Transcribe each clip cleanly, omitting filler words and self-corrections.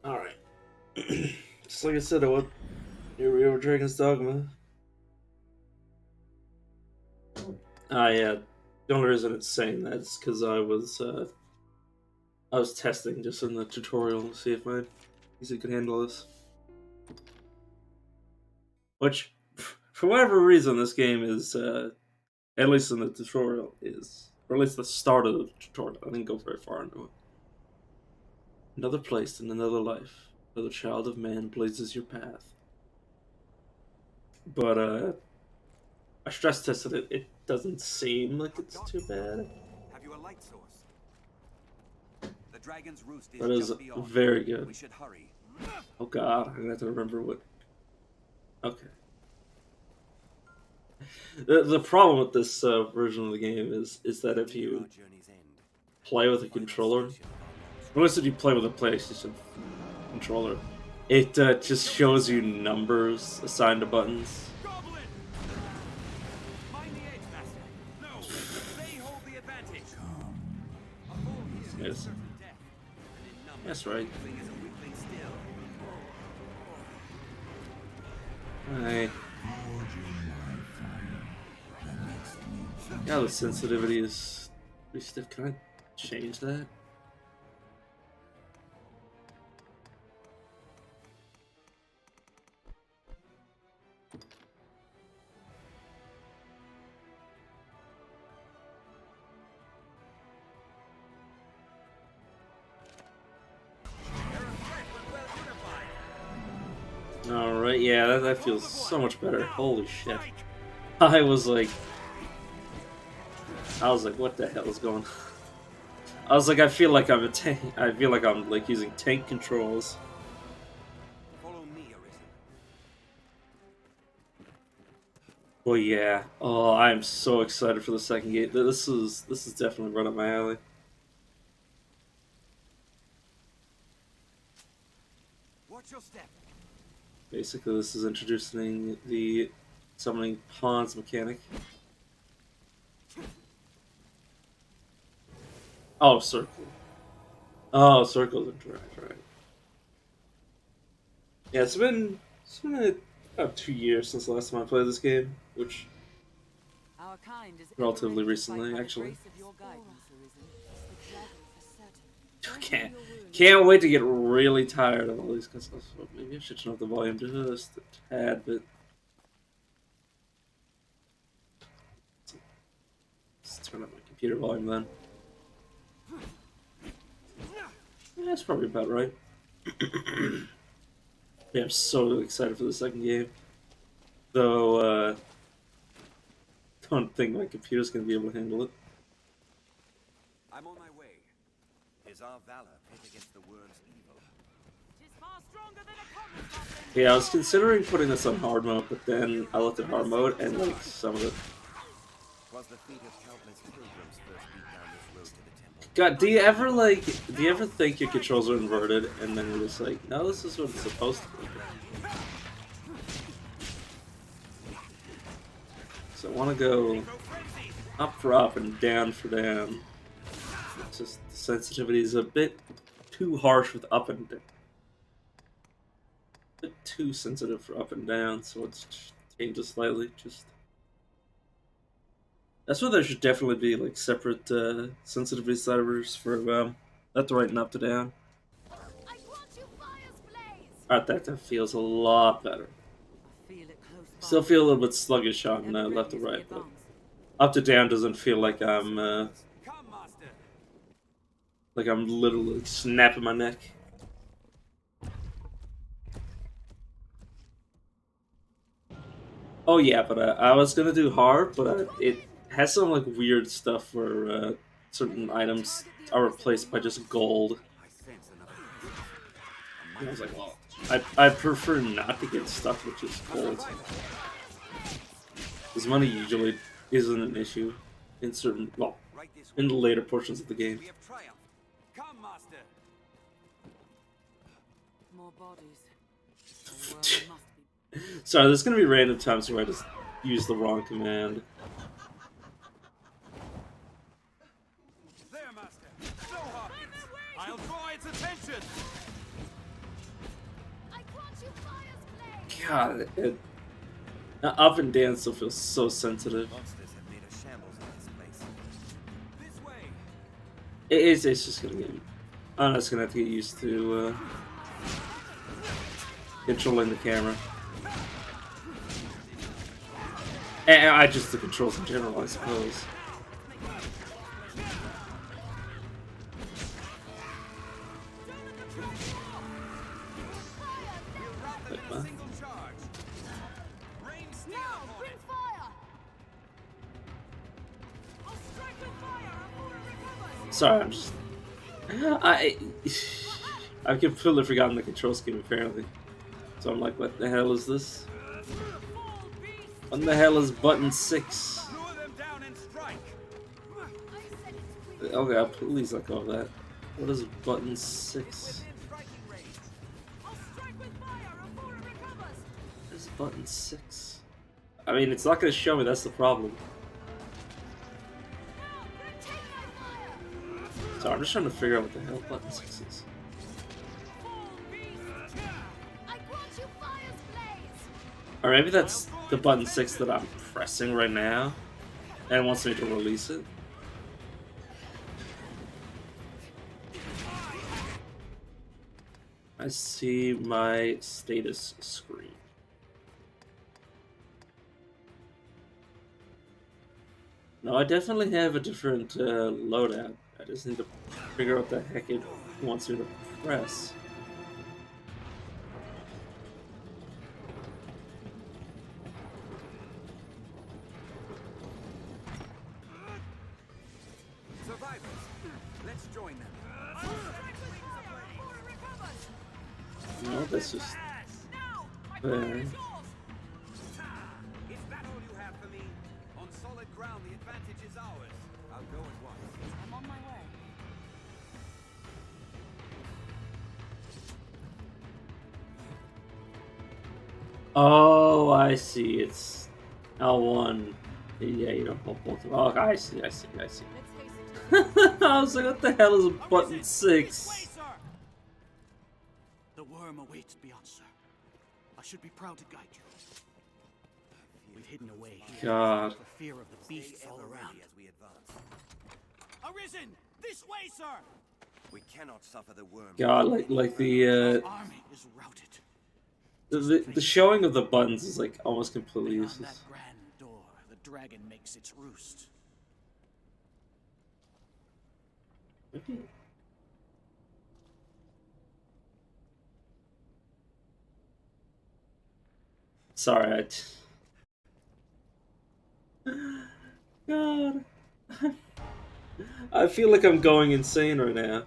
Alright. Just like I said, here we are, Dragon's Dogma. Yeah. The only reason it's saying that is because I was testing just in the tutorial to see if my PC could handle this. Which, for whatever reason, this game is, at least in the tutorial, or at least the start of the tutorial. I didn't go very far into it. Another place in another life, another child of man blazes your path. But I stress tested it. It doesn't seem like it's too bad. Have you a light source? The dragon's roost is That is just beyond. very good. We should hurry. Oh god, I'm gonna have to remember what. Okay. The problem with this version of the game is that if you play with a controller, unless if you play with a PlayStation controller, it just shows you numbers assigned to buttons. Goblin! Mind the edge, Master. No, they hold the advantage. A fall here is Yes. certain death, and in numbers, That's right. weakling is a weakling still. Alright. Yeah, the sensitivity is pretty stiff. Can I change that? Alright, yeah, that feels so much better. Holy shit. I was like, what the hell is going on? I was like, I feel like I'm a tank. I feel like I'm like using tank controls. Follow me, Arisen. Well, yeah. Oh, I'm so excited for the second game. This is definitely right up my alley. Watch your step. Basically, this is introducing the summoning pawns mechanic. Oh, circle. Oh, circles interact, right. Yeah, it's been about 2 years since the last time I played this game, which Our kind is relatively ever recently, by the actually. grace of your guidance, Arisen. The dragon for certain. Can't can't wait to get really tired of all these cutscenes. So maybe I should turn up the volume just a tad bit. Let's turn up my computer volume then. Yeah, that's probably about right. Yeah, I'm so excited for the second game. Though, don't think my computer's gonna be able to handle it. I'm on my way. Is our valor pit against the world's evil? Tis far stronger than a common goblin. Yeah, I was considering putting this on hard mode, but then I looked at hard mode and like some of it. Was the feet of countless pilgrims first beat down this road to the temple? God, do you ever think your controls are inverted and then you're just like, no, this is what it's supposed to be? So I want to go up for up and down for down. It's just the sensitivity is a bit too harsh with up and down. A bit too sensitive for up and down, so it's changes slightly. Just that's why there should definitely be like separate sensitivity sliders for left to right and up to down. I want you fire's blaze. Alright, that feels a lot better. Feel it close by. Still feel a little bit sluggish on Ever left to ready as we right, but advance. up to down doesn't feel like I'm Come, Master. literally snapping my neck. Oh yeah, but I was gonna do hard, but it has some like weird stuff where certain items are replaced by just gold. I sense another. And I was like, well, I prefer not to get stuff with just gold. Because money usually isn't an issue in certain, well, Right this in way. the later portions of the game. We have triumphed. Come, Master. More bodies. The world must be. Sorry, there's gonna be random times where I just use the wrong command. There, Master. No Hawkins. I'll draw its attention. God, up and down still feels so sensitive. Monsters have made a shambles of this place. This way. It's just gonna get. I'm just gonna have to get used to controlling the camera. And I just the controls in general, I suppose. Wait, what? Single charge. Rain steel upon it. Fire! I'll strike with fire before it recovers! Sorry, I'm just. I've completely forgotten the control scheme apparently. So I'm like, what the hell is this? What the hell is button 6? Lure them down and strike. Okay, please let go of that. What is button 6? Within striking range. I'll strike with fire before it recovers! What is button 6? I mean, it's not going to show me, that's the problem. So I'm just trying to figure out what the hell button 6 is. I grant you fire's blaze! Or maybe that's the button 6 that I'm pressing right now, and it wants me to release it. I see my status screen. No, I definitely have a different loadout. I just need to figure out what the heck it wants me to press. Survivors. Let's join them. I'll strike with fire before it recovers! No, that's just Now! My there. fire is yours! Is that all you have for me? On solid ground, the advantage is ours. I'll go at once. I'm on my way. Oh, I see. It's L1. Yeah, you don't hold both of them. Oh, I see. Let's hasten to I was like, what the hell is button 6? The worm awaits beyond, sir. I should be proud to guide you. We've hidden away here God. for fear of the beasts all around. As we advance. Arisen! This way, sir! We cannot suffer the worm. God, like the Army is routed. the showing of the buttons is like almost completely Beyond useless. that grand door, the dragon makes its roost. Sorry, God. I feel like I'm going insane right now.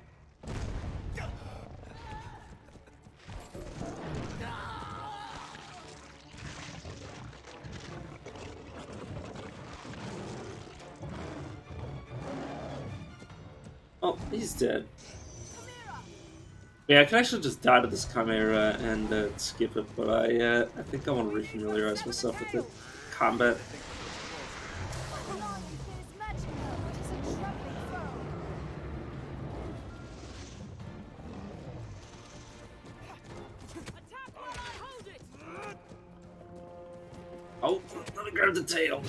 Oh, he's dead. Yeah, I can actually just die to this chimera and skip it, but I think I want to refamiliarize myself with the combat. Oh, let me grab the tail.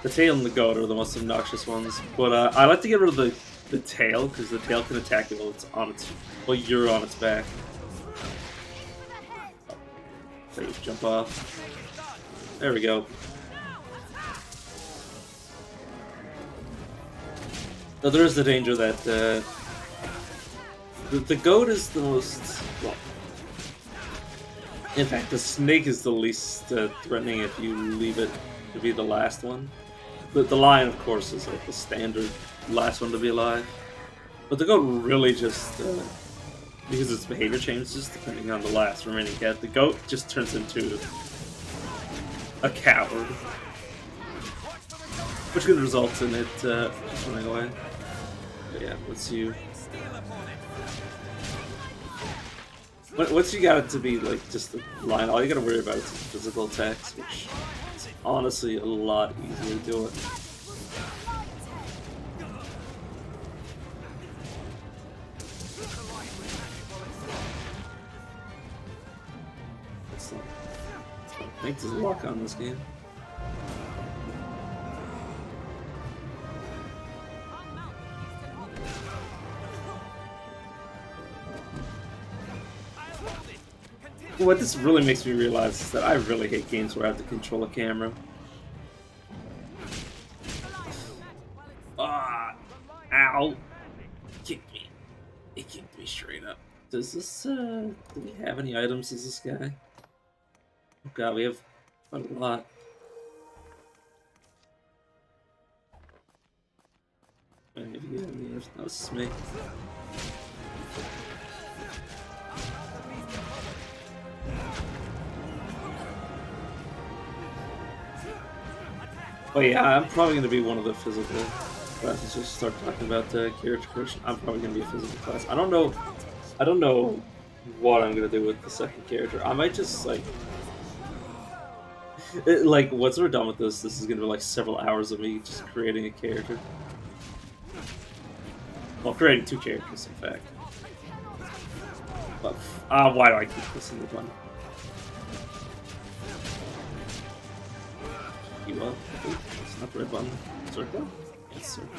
The tail and the goat are the most obnoxious ones, but I like to get rid of the tail because the tail can attack you while it's on its you're on its back. So you jump off. There we go. Now there is the danger that the goat is the most well. In fact, the snake is the least threatening if you leave it to be the last one. The lion, of course, is like the standard last one to be alive. But the goat really just, because its behavior changes depending on the last remaining cat, the goat just turns into a coward. Which could result in it running away. But yeah, once you got it to be like just the line, all you gotta worry about is physical attacks, which is honestly a lot easier to do it. So I think there's a lock on this game. What this really makes me realize is that I really hate games where I have to control a camera. Ah, ow! It kicked me. It kicked me straight up. Does this, do we have any items as this guy? Oh god, we have quite a lot. Maybe, yeah, that was me. Oh yeah, I'm probably going to be one of the physical classes. Just start talking about character creation. I'm probably going to be a physical class. I don't know what I'm going to do with the second character. I might just like once we're done with this is going to be like several hours of me just creating a character. Well, creating two characters, in fact. But why do I keep pressing the button? You up? Ooh, it's not the red button. Circle? Yes, circle.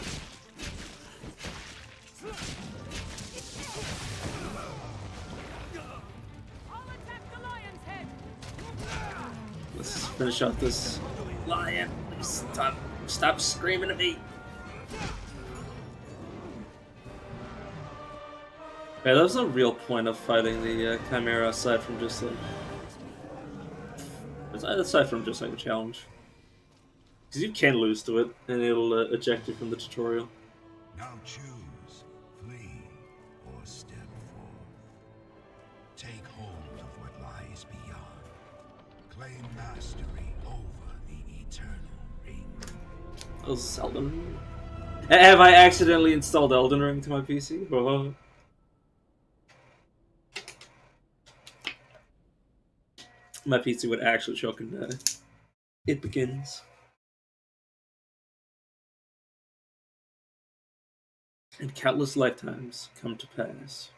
Let's finish off this lion. Please stop screaming at me. Yeah, there's no real point of fighting the Chimera aside from just like a challenge. Because you can lose to it, and it'll eject you from the tutorial. Now choose, flee, or step forth. Take hold of what lies beyond. Claim mastery over the eternal ring. Oh, Elden. Have I accidentally installed Elden Ring to my PC? Oh. My PC would actually choke and die. It begins. And countless lifetimes come to pass.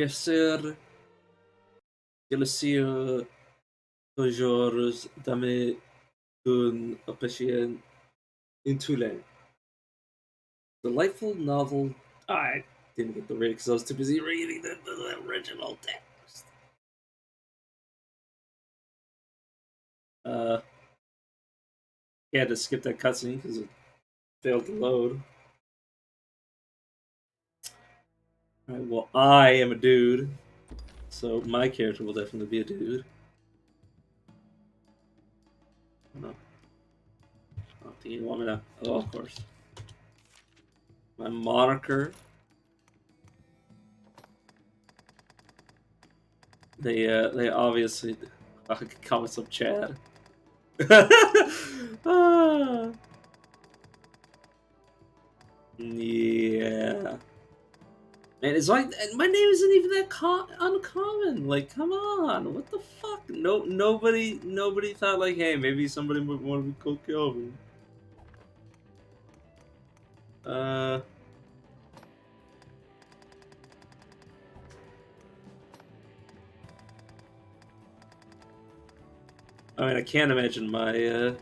Ser Galacia toujours dame un patient in Toulon. Delightful novel. I didn't get the rating because I was too busy reading the original text. Yeah, to skip that cutscene because it failed to load. Alright, well, I am a dude, so my character will definitely be a dude. No. Oh, do you want me to? Oh, of course. My moniker. They obviously. I could call myself Chad. Yeah. Man, it's like my name isn't even that uncommon. Like, come on, what the fuck? No, nobody thought like, hey, maybe somebody would want to be called Kelvin. I mean, I can't imagine my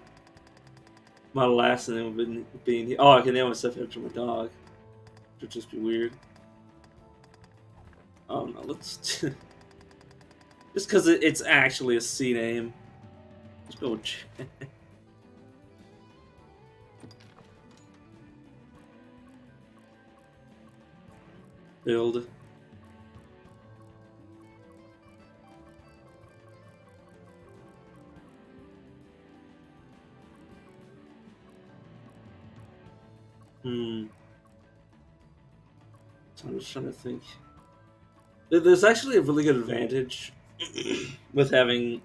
my last name being. Oh, I can name myself after my dog, which would just be weird. Oh no, let's just because it's actually a C name. Let's go with Chad. Build. So I'm just trying to think. There's actually a really good advantage with having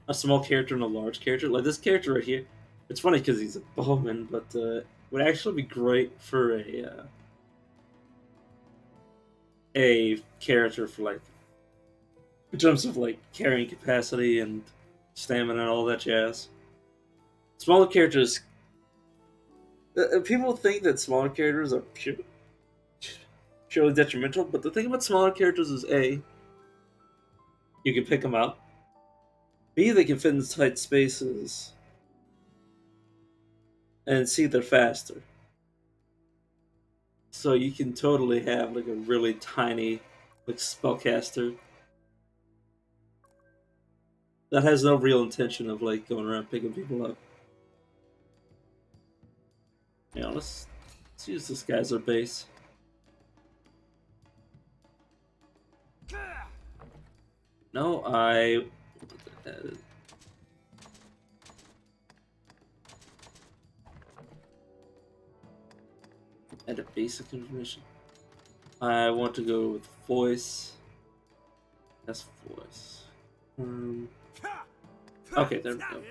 a small character and a large character. Like this character right here. It's funny because he's a bowman, but would actually be great for a character for like in terms of like carrying capacity and stamina and all that jazz. Smaller characters. People think that smaller characters are pure. surely detrimental. But the thing about smaller characters is A, you can pick them up. B, they can fit in tight spaces. And C, they're faster. So you can totally have like a really tiny like spellcaster that has no real intention of like going around picking people up. Yeah, let's use this guy as our base. No, I add a basic information. I want to go with voice. That's voice. Okay, there we go.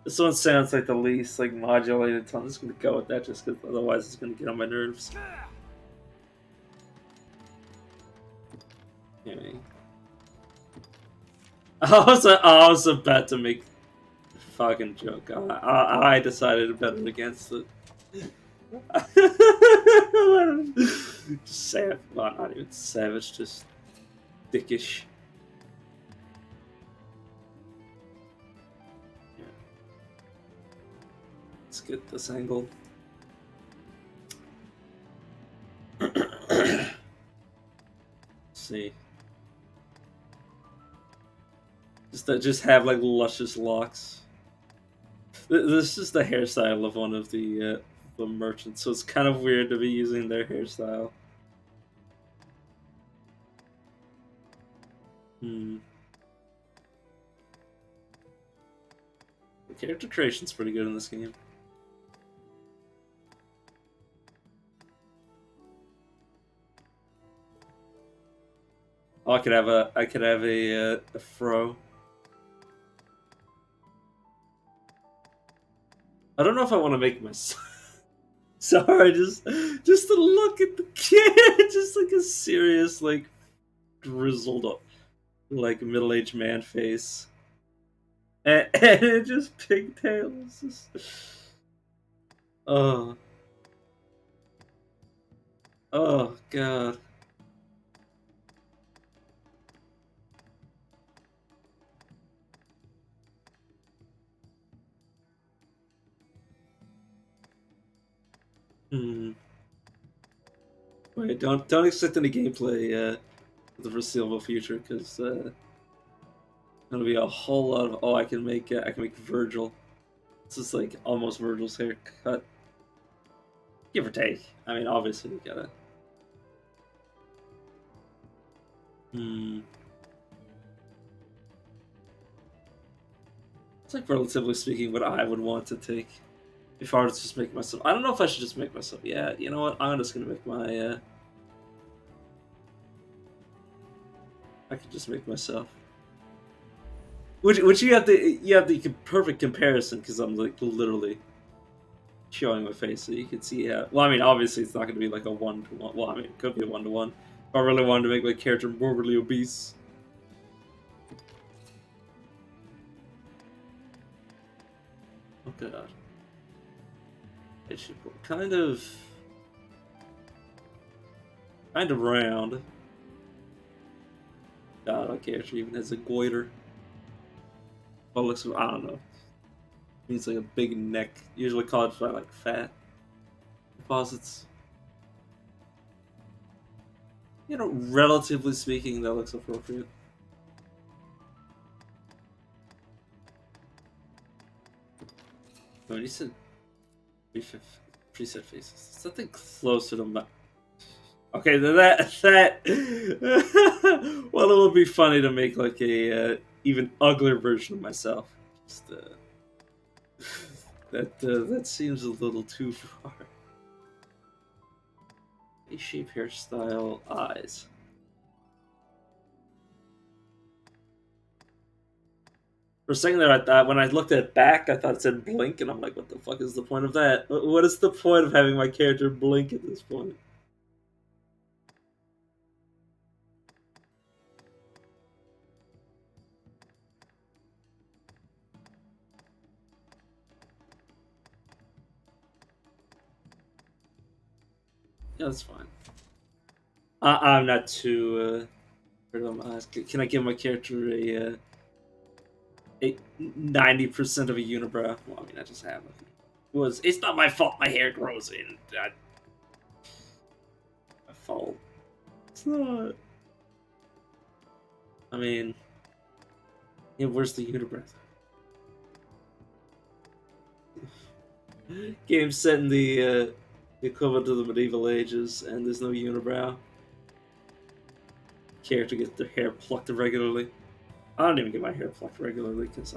This one sounds like the least like modulated, so I'm just gonna go with that just because otherwise it's gonna get on my nerves. Okay. I was about to make a fucking joke. I decided to bet it against it. Savage, well, not even savage, just dickish. Yeah. Let's get this angle. Let's see. Just have like luscious locks. This is the hairstyle of one of the merchants, so it's kind of weird to be using their hairstyle. The character creation's pretty good in this game. Oh, I could have a fro. I don't know if I want to make myself. Sorry, just to look at the kid, just like a serious, like grizzled, like middle-aged man face, and it just pigtails. Just... Oh God. Wait, don't expect any gameplay for the foreseeable future, because gonna be a whole lot of I can make Virgil. This is like almost Virgil's haircut, give or take. I mean, obviously you gotta. It's like relatively speaking what I would want to take if I were to just make myself. I don't know if I should just make myself. Yeah, you know what? I'm just gonna make my. I could just make myself. Which you have the perfect comparison, because I'm like literally showing my face, so you can see how. Well, I mean, obviously it's not going to be like a 1-to-1. Well, I mean, it could be a 1-to-1. If I really wanted to make my character morbidly obese. Oh God. It should go kind of round. God, my character even has a goiter. Well, it looks, I don't know. It means like a big neck. Usually caused by like fat deposits. You know, relatively speaking, that looks appropriate. When you said preset faces, something closer to my. Okay, that. Well, it would be funny to make like a even uglier version of myself. Just that seems a little too far. A-shape hairstyle, eyes. For a second there, I thought when I looked at it back, I thought it said blink, and I'm like, what the fuck is the point of that? What is the point of having my character blink at this point? Yeah, that's fine. I'm not too. Can I give my character a 90% of a unibrow? Well, I mean, I just have it. It's not my fault my hair grows in. My fault. It's not. I mean, yeah, where's the unibrow? Game set in the equivalent of the medieval ages, and there's no unibrow. Character gets their hair plucked regularly. I don't even get my hair plucked regularly because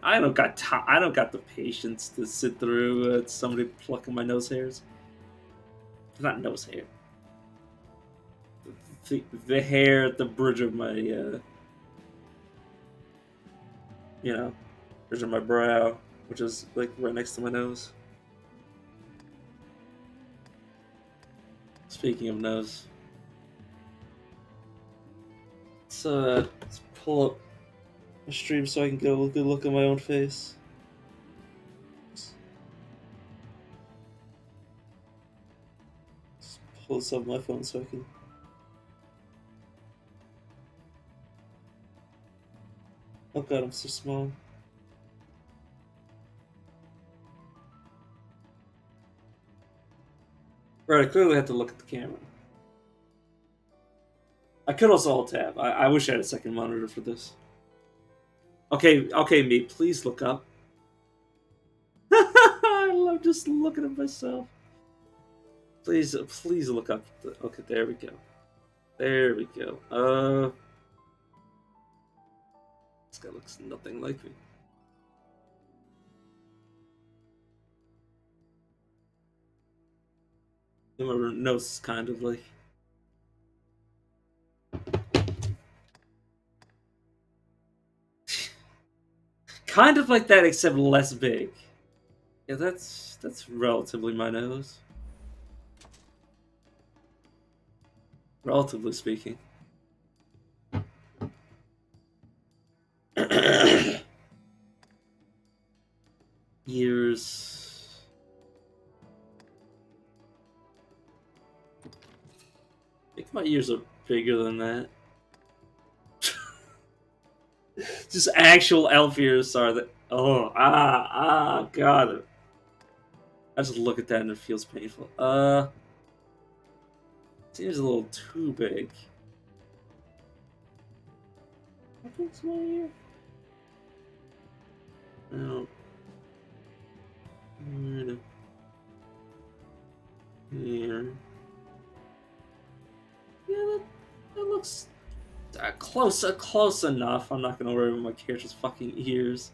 I don't got the patience to sit through somebody plucking my nose hairs. Not nose hair. The hair at the bridge of my bridge of my brow, which is like right next to my nose. Speaking of nose, let's pull up my stream so I can get a good look at my own face. Let's pull this up on my phone so I can. Oh god, I'm so small. Right, I clearly have to look at the camera. I could also alt tab. I wish I had a second monitor for this. Okay, me, please look up. I love just looking at myself. Please look up. Okay, there we go. There we go. This guy looks nothing like me. My nose is kind of like. Kind of like that, except less big. Yeah, that's relatively my nose. Relatively speaking. Ears. I think my ears are bigger than that. Just actual elf ears are that. Oh, god. I just look at that and it feels painful. Seems a little too big. What looks my ear? No. Here. Yeah, that looks close enough. I'm not gonna worry about my character's fucking ears.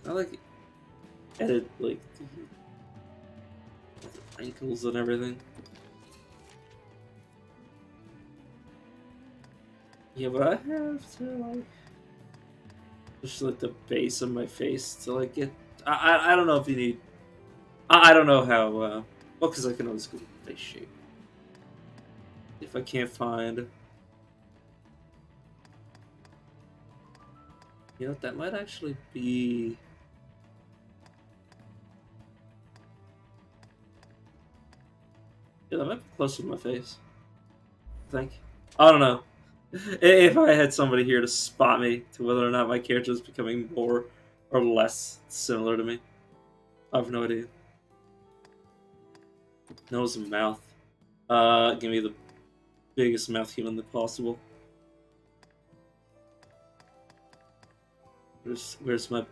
I like edit like the wrinkles and everything. Yeah, but I have to like just like the base of my face to like get. I don't know if you need. I don't know how. Well, because I can always go face shape if I can't find. You know, that might actually be. Yeah, that might be closer to my face. I think. I don't know. If I had somebody here to spot me to whether or not my character is becoming more or less similar to me, I have no idea. Nose and mouth. Give me the biggest mouth human possible. Where's my?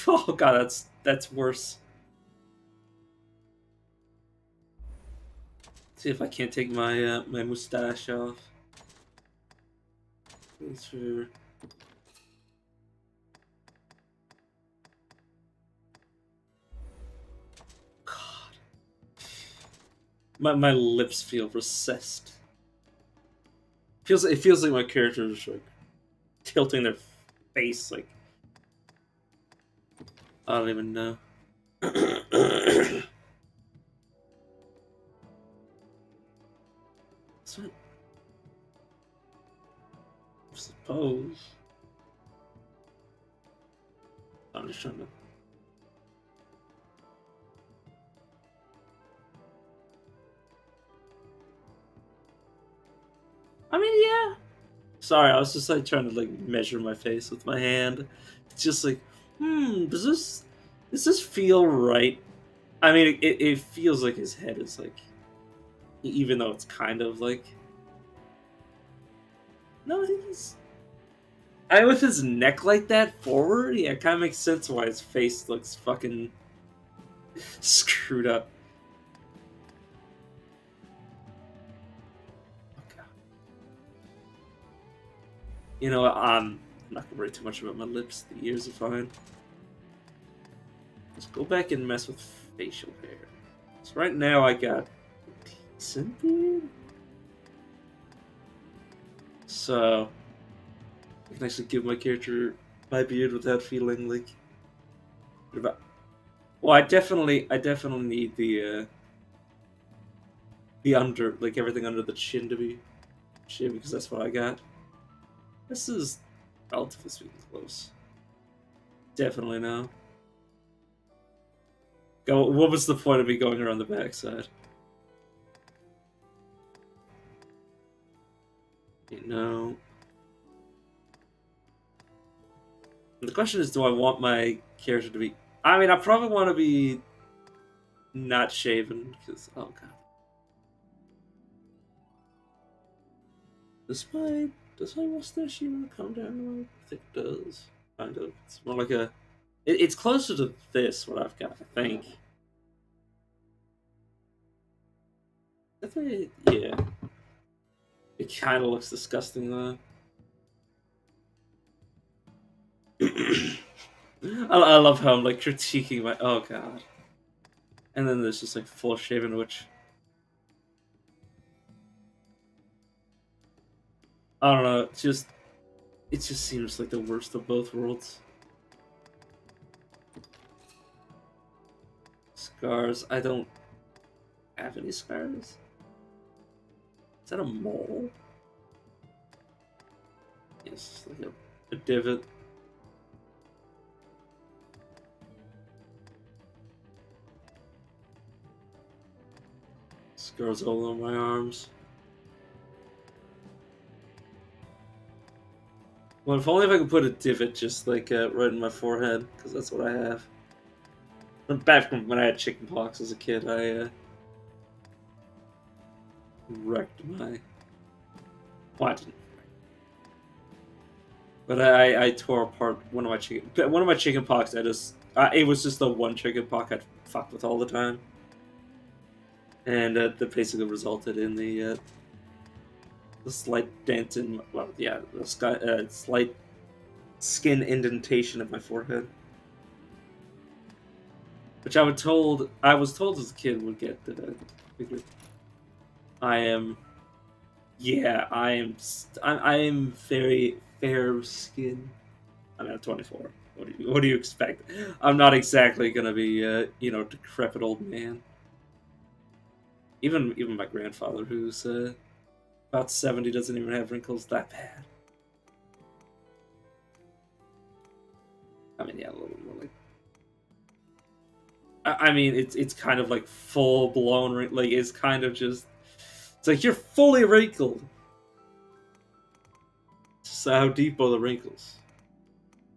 Oh god, that's worse. See if I can't take my my mustache off. Sure. God, my lips feel recessed. Feels like my character is like tilting their face, like I don't even know. So, I suppose I'm just trying to. I mean, yeah. Sorry, I was just like trying to like measure my face with my hand. It's just like, does this feel right? I mean, it feels like his head is like, even though it's kind of like, no, I think he's. With his neck like that forward, yeah, it kind of makes sense why his face looks fucking screwed up. Okay. You know, I'm not gonna worry too much about my lips. The ears are fine. Let's go back and mess with facial hair. So right now I got a decent beard. So I can actually give my character my beard without feeling like. Well, I definitely need the under, like everything under the chin to be shaved because that's what I got. This is relatively speaking close. Definitely no. Go. What was the point of me going around the backside? You know. The question is, do I want my character to be? I mean, I probably want to be not shaven because oh god. Does my mustache even come down the way? I think it does. Kind of. It's more like a. It's closer to this what I've got. I think. Definitely, yeah. It kind of looks disgusting though. I love how I'm like critiquing my. Oh god. And then there's just like full shaven, which I don't know. It just seems like the worst of both worlds. Scars. I don't have any scars. Is that a mole? Yes, like a divot. Scars all on my arms. Well, if only if I could put a divot just like right in my forehead, because that's what I have. Back when I had chickenpox as a kid, I wrecked my. Well, I didn't. But I tore apart one of my chickenpox. It was just the one chickenpox I fucked with all the time, and that basically resulted in the slight dent in the slight skin indentation of my forehead, which I was told as a kid would get I am. Yeah, I am very fair skinned. I mean, I'm 24. What do you expect? I'm not exactly gonna be decrepit old man. Even my grandfather, who's about 70, doesn't even have wrinkles that bad. I mean, yeah, a little bit more like. I mean, it's kind of like full blown, like it's kind of just. It's like you're fully wrinkled. So how deep are the wrinkles?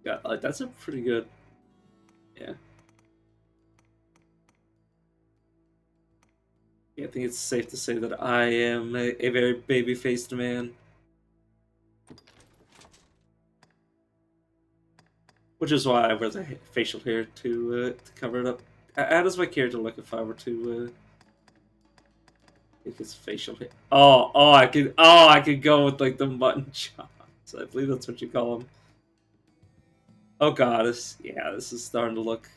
Yeah, like that's a pretty good. Yeah. Yeah, I think it's safe to say that I am a very baby-faced man. Which is why I wear the facial hair to cover it up. How does my character look if I were to make his facial hair? I could go with like the mutton chops. I believe that's what you call them. Oh god, this is starting to look.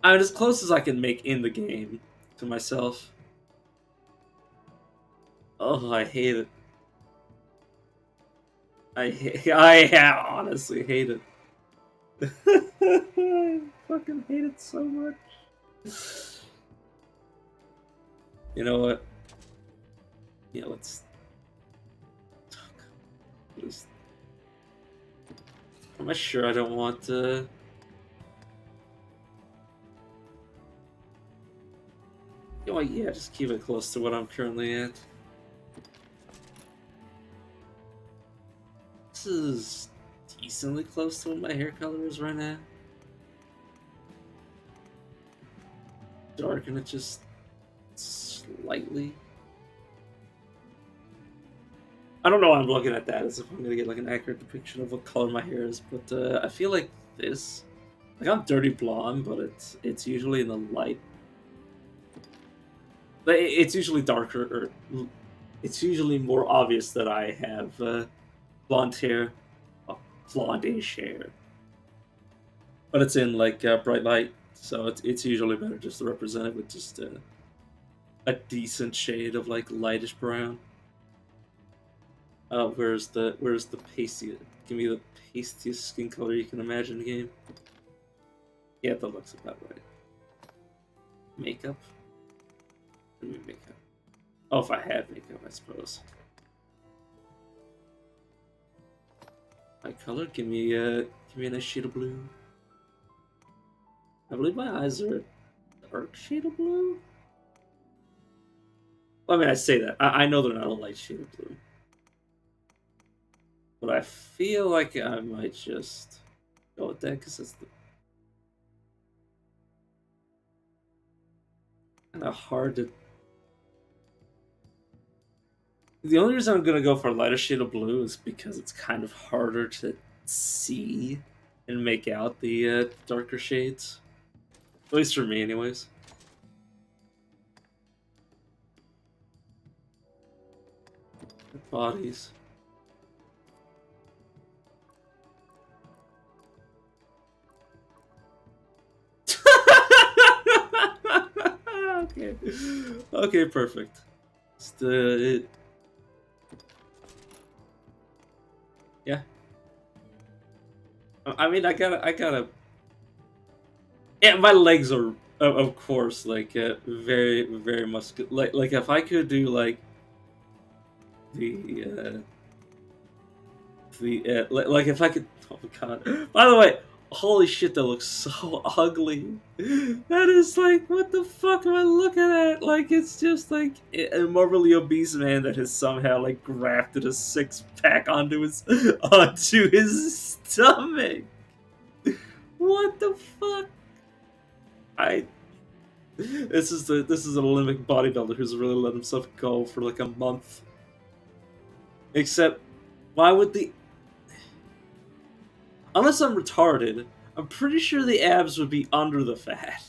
I mean, as close as I can make in the game to myself. Oh, I hate it. I honestly hate it. I fucking hate it so much. You know what? Yeah, let's. Am I sure I don't want to? You know what? Yeah, just keep it close to what I'm currently at. This is decently close to what my hair color is right now. Darken it just slightly. I don't know why I'm looking at that as if I'm gonna get like an accurate depiction of what color my hair is, but I feel like this, like I'm dirty blonde, but it's usually in the light. But it's usually darker, or it's usually more obvious that I have blonde hair, blondish hair. But it's in like bright light, so it's usually better just to represent it with just a decent shade of like lightish brown. Where's the pasty? Give me the pastiest skin color you can imagine in the game. Yeah, that looks about right. Makeup? What do you mean makeup? Oh, if I had makeup, I suppose. Eye color? Give me a nice shade of blue. I believe my eyes are a dark shade of blue. Well, I mean, I say that. I know they're not a light shade of blue. But I feel like I might just go with that because it's kind of hard to. The only reason I'm gonna go for a lighter shade of blue is because it's kind of harder to see and make out the darker shades. At least for me, anyways. Bodies. Okay. Okay, perfect. Just, yeah. I mean, I gotta. Yeah, my legs are, of course, like very, very muscular. Like if I could do like the like if I could. Oh my god! By the way, holy shit, that looks so ugly. That is like, what the fuck am I looking at? Like it's just like a morbidly obese man that has somehow like grafted a six-pack onto his stomach. What the fuck? This is an Olympic bodybuilder who's really let himself go for like a month. Except, why would the? Unless I'm retarded, I'm pretty sure the abs would be under the fat.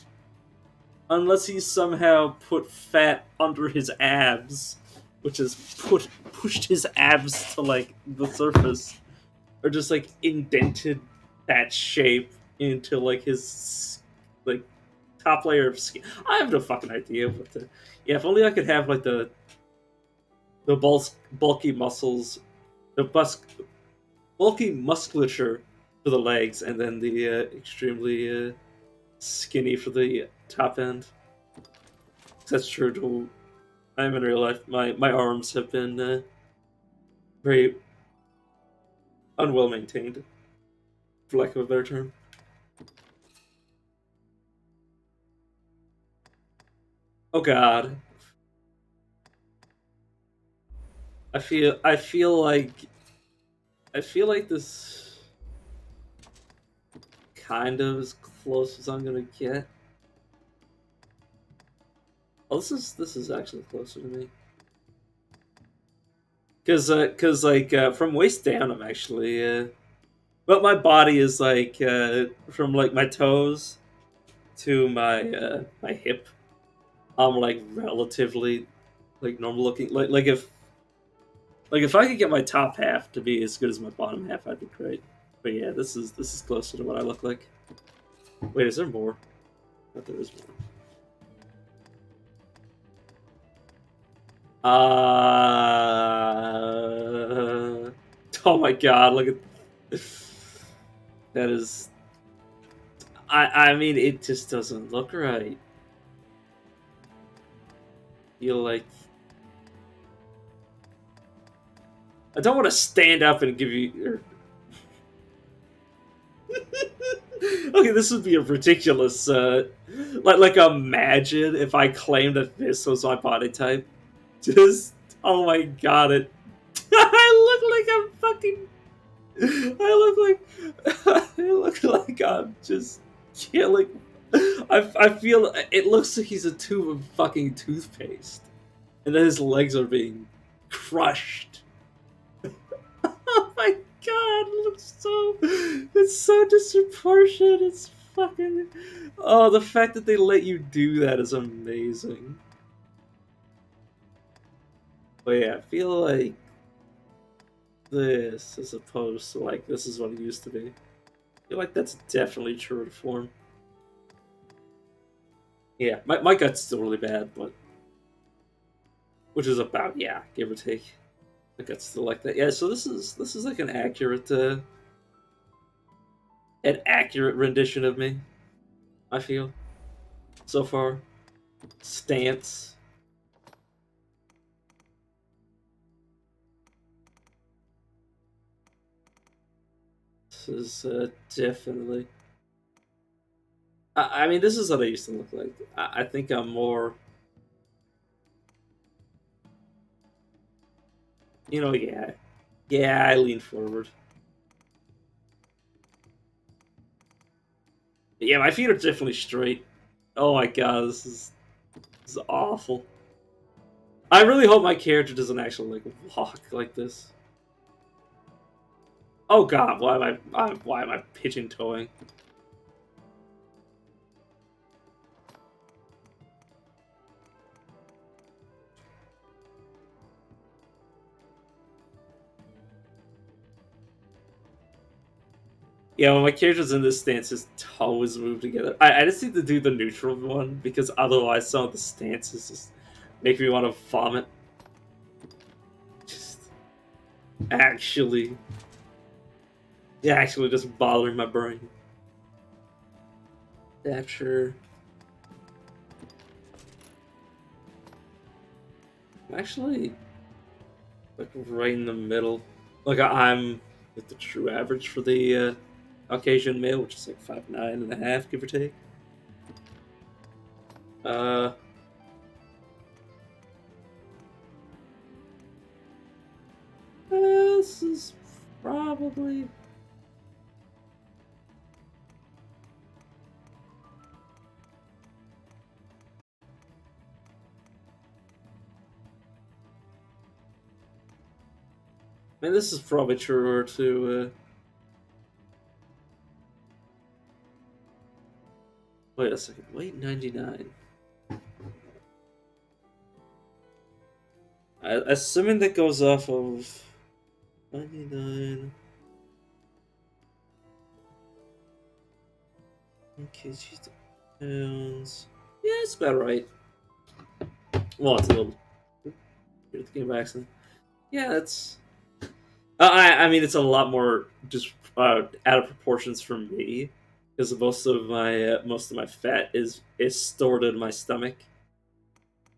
Unless he somehow put fat under his abs, which has pushed his abs to like the surface, or just like indented that shape into like his like top layer of skin. I have no fucking idea, but yeah, if only I could have like the bulky muscles, bulky musculature for the legs, and then the extremely skinny for the top end. That's true to I am in real life. My arms have been very unwell maintained, for lack of a better term. Oh god. I feel like this kind of as close as I'm gonna get. Oh, this is actually closer to me. Cause like from waist down, I'm actually but my body is like from like my toes to my hip. I'm like relatively like normal looking. Like if I could get my top half to be as good as my bottom half, I'd be great. But yeah, this is closer to what I look like. Wait, is there more? I thought there is more. Oh my god, look at that is. I mean, it just doesn't look right. Feel like I don't want to stand up and give you. Okay, this would be a ridiculous. Like imagine if I claimed that this was my body type. Just oh my god, it. I look like I'm fucking. I look like. I look like I'm just killing. I feel it looks like he's a tube of fucking toothpaste, and then his legs are being crushed. Oh my god, it looks so. It's so disproportionate. It's fucking. Oh, the fact that they let you do that is amazing. But yeah, I feel like this as opposed to like this is what it used to be. I feel like that's definitely true to form. Yeah, my gut's still really bad, but which is about yeah, give or take. My gut's still like that. Yeah, so this is like an accurate rendition of me. I feel so far. Stance. This is definitely. I mean, this is what I used to look like. I think I'm more. Yeah. Yeah, I lean forward. Yeah, my feet are definitely straight. Oh my god, this is awful. I really hope my character doesn't actually like walk like this. Oh god, why am I pigeon toeing? Yeah, when my character's in this stance, his toes move together. I just need to do the neutral one because otherwise some of the stances just make me want to vomit. Just actually, yeah, actually just bothering my brain. Stature. I'm actually like right in the middle. Like I'm like the true average for the Caucasian male, which is like 5'9.5", give or take. Uh, this is probably. I mean, this is probably truer to. Wait a second. Wait, 99. Assuming that goes off of 99. Okay, pounds. Yeah, it's about right. Well, it's a little. Here's the game accent. Yeah, that's. I mean, it's a lot more just out of proportions for me because most of my fat is stored in my stomach.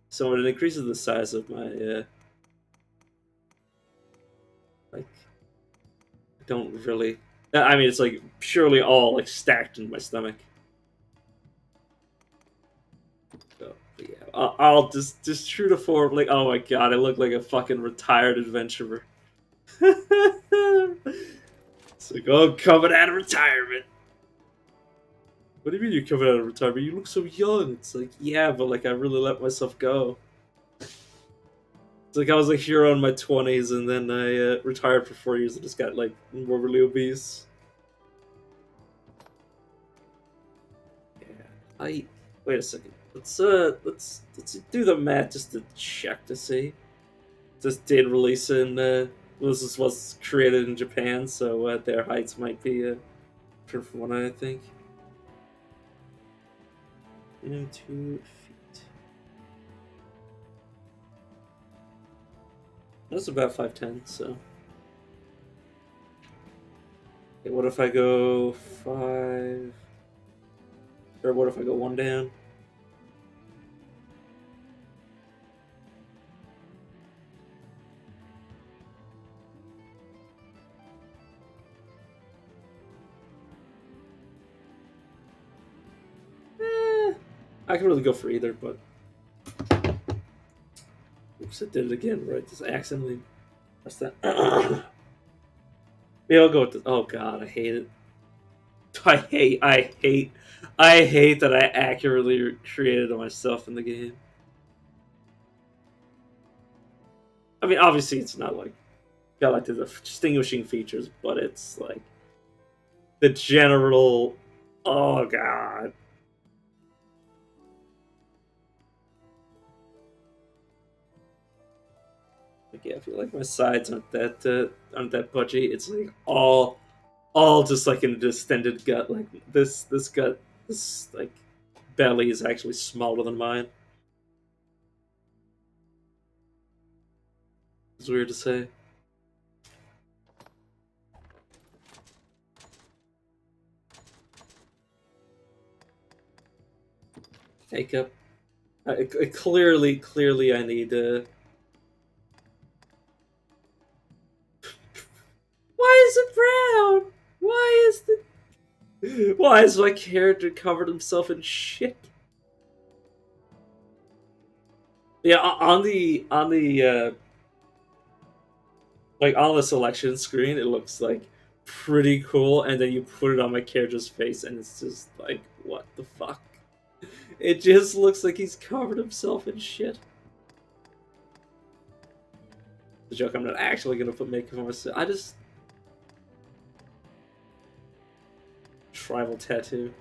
So when it increases the size of my like, I don't really. I mean, it's like purely all like stacked in my stomach. So, but yeah, I'll just true to form. Like, oh my god, I look like a fucking retired adventurer. It's like, oh, coming out of retirement. What do you mean you're coming out of retirement? You look so young. It's like, yeah, but like I really let myself go. It's like I was a hero in my 20s, and then I retired for 4 years and just got like morbidly obese. Yeah, I wait a second. Let's do the math just to check to see. This did release in this was created in Japan, so their heights might be different from what I think. 2 feet. That's about 5'10", so. Okay, what if I go 5? Or what if I go 1 down? I can really go for either, but. Oops, I did it again, right? Just accidentally pressed that. Yeah, I'll go with this. Oh god, I hate it. I hate that I accurately created myself in the game. I mean, obviously, it's not like got like the distinguishing features, but it's like the general. Oh god. Like, yeah, I feel like my sides aren't that pudgy. It's like all just like an distended gut. Like this gut, this like belly is actually smaller than mine. It's weird to say. Makeup. Clearly, I need. Why is it brown? Why is my character covered himself in shit? Yeah, like on the selection screen, it looks like pretty cool, and then you put it on my character's face, and it's just like, what the fuck? It just looks like he's covered himself in shit. The joke, I'm not actually gonna put makeup on myself. I just tribal tattoo.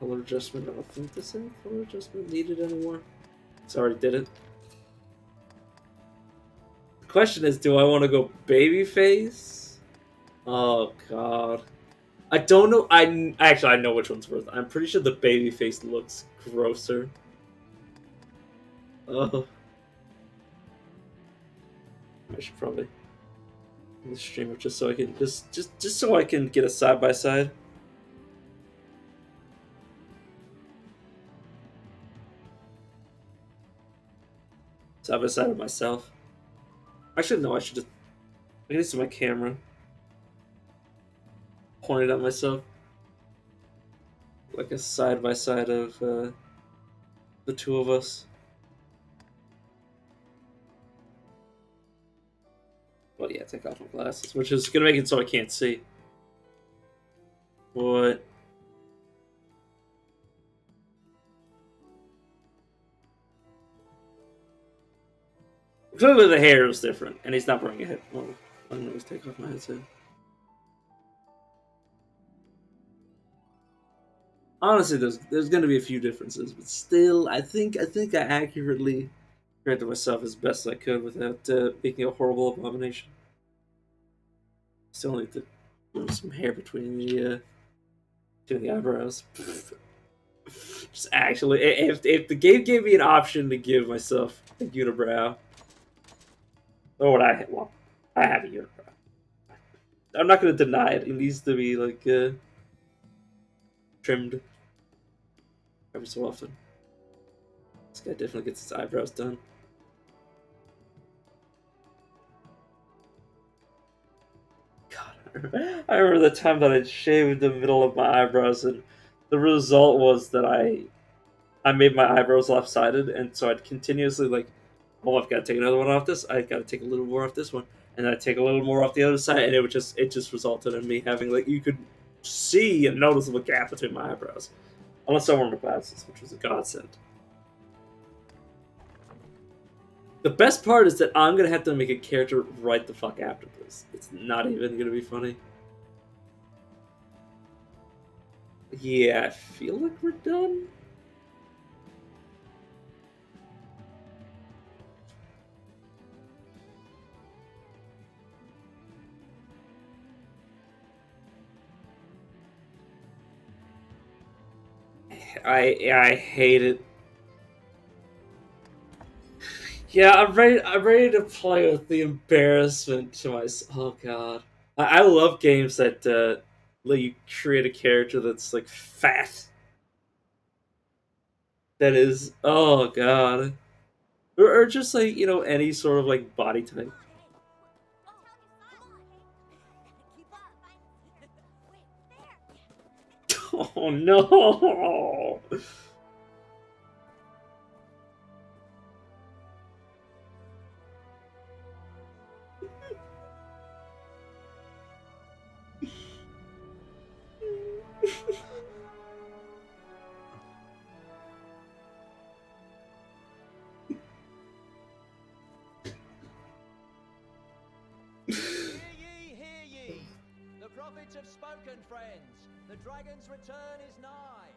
Color adjustment. I don't think this any color adjustment needed anymore. It's already did it. The question is, do I want to go babyface? Oh god. I don't know. I know which one's worth. I'm pretty sure the babyface looks grosser. Oh. I should probably stream it just so I can just so I can get a side by side. Side by side of myself. Actually, no. I should just. I can use my camera. Point it at myself. Like a side by side of the two of us. Well, yeah, take off my glasses, which is gonna make it so I can't see. What? Clearly, the hair is different, and he's not wearing a head. Well, I don't always take off my headset. Honestly, there's gonna be a few differences, but still, I think I accurately created myself as best I could without making a horrible abomination. Still need to some hair between the eyebrows. Just actually, if the game gave me an option to give myself a unibrow, or what I have a unibrow. I'm not gonna deny it. It needs to be like trimmed every so often. This guy definitely gets his eyebrows done. God, I remember the time that I shaved the middle of my eyebrows, and the result was that I made my eyebrows lopsided, and so I'd continuously like, oh, I've got to take another one off this. I've got to take a little more off this one, and then I'd take a little more off the other side, and it just resulted in me having like you could see a noticeable gap between my eyebrows, unless I wore my glasses, which was a godsend. The best part is that I'm gonna have to make a character right the fuck after this. It's not even gonna be funny. Yeah, I feel like we're done. I hate it. Yeah, I'm ready to play with the embarrassment to myself. Oh god, I love games that let you create a character that's like fat. That is, oh god, or just like any sort of like body type. Oh no! Hear ye! The prophets have spoken, friends. The dragon's return is nigh.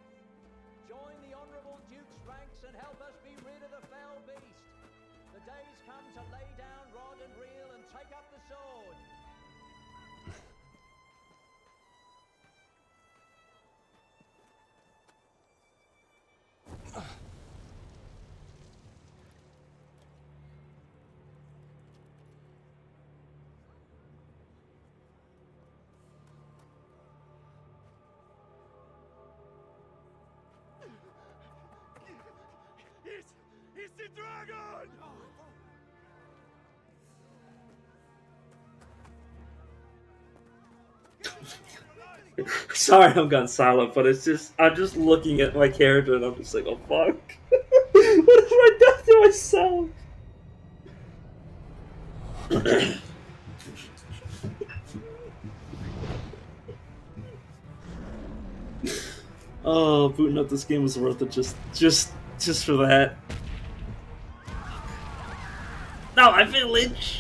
Join the honourable Duke's ranks and help us be rid of the fell beast. The day's come to lay down rod and reel and take up the sword. It's the dragon! Sorry, I'm gone silent, but I'm just looking at my character and I'm just like, oh fuck, what have I done to myself? Oh, booting up this game was worth it just for that. No, I village.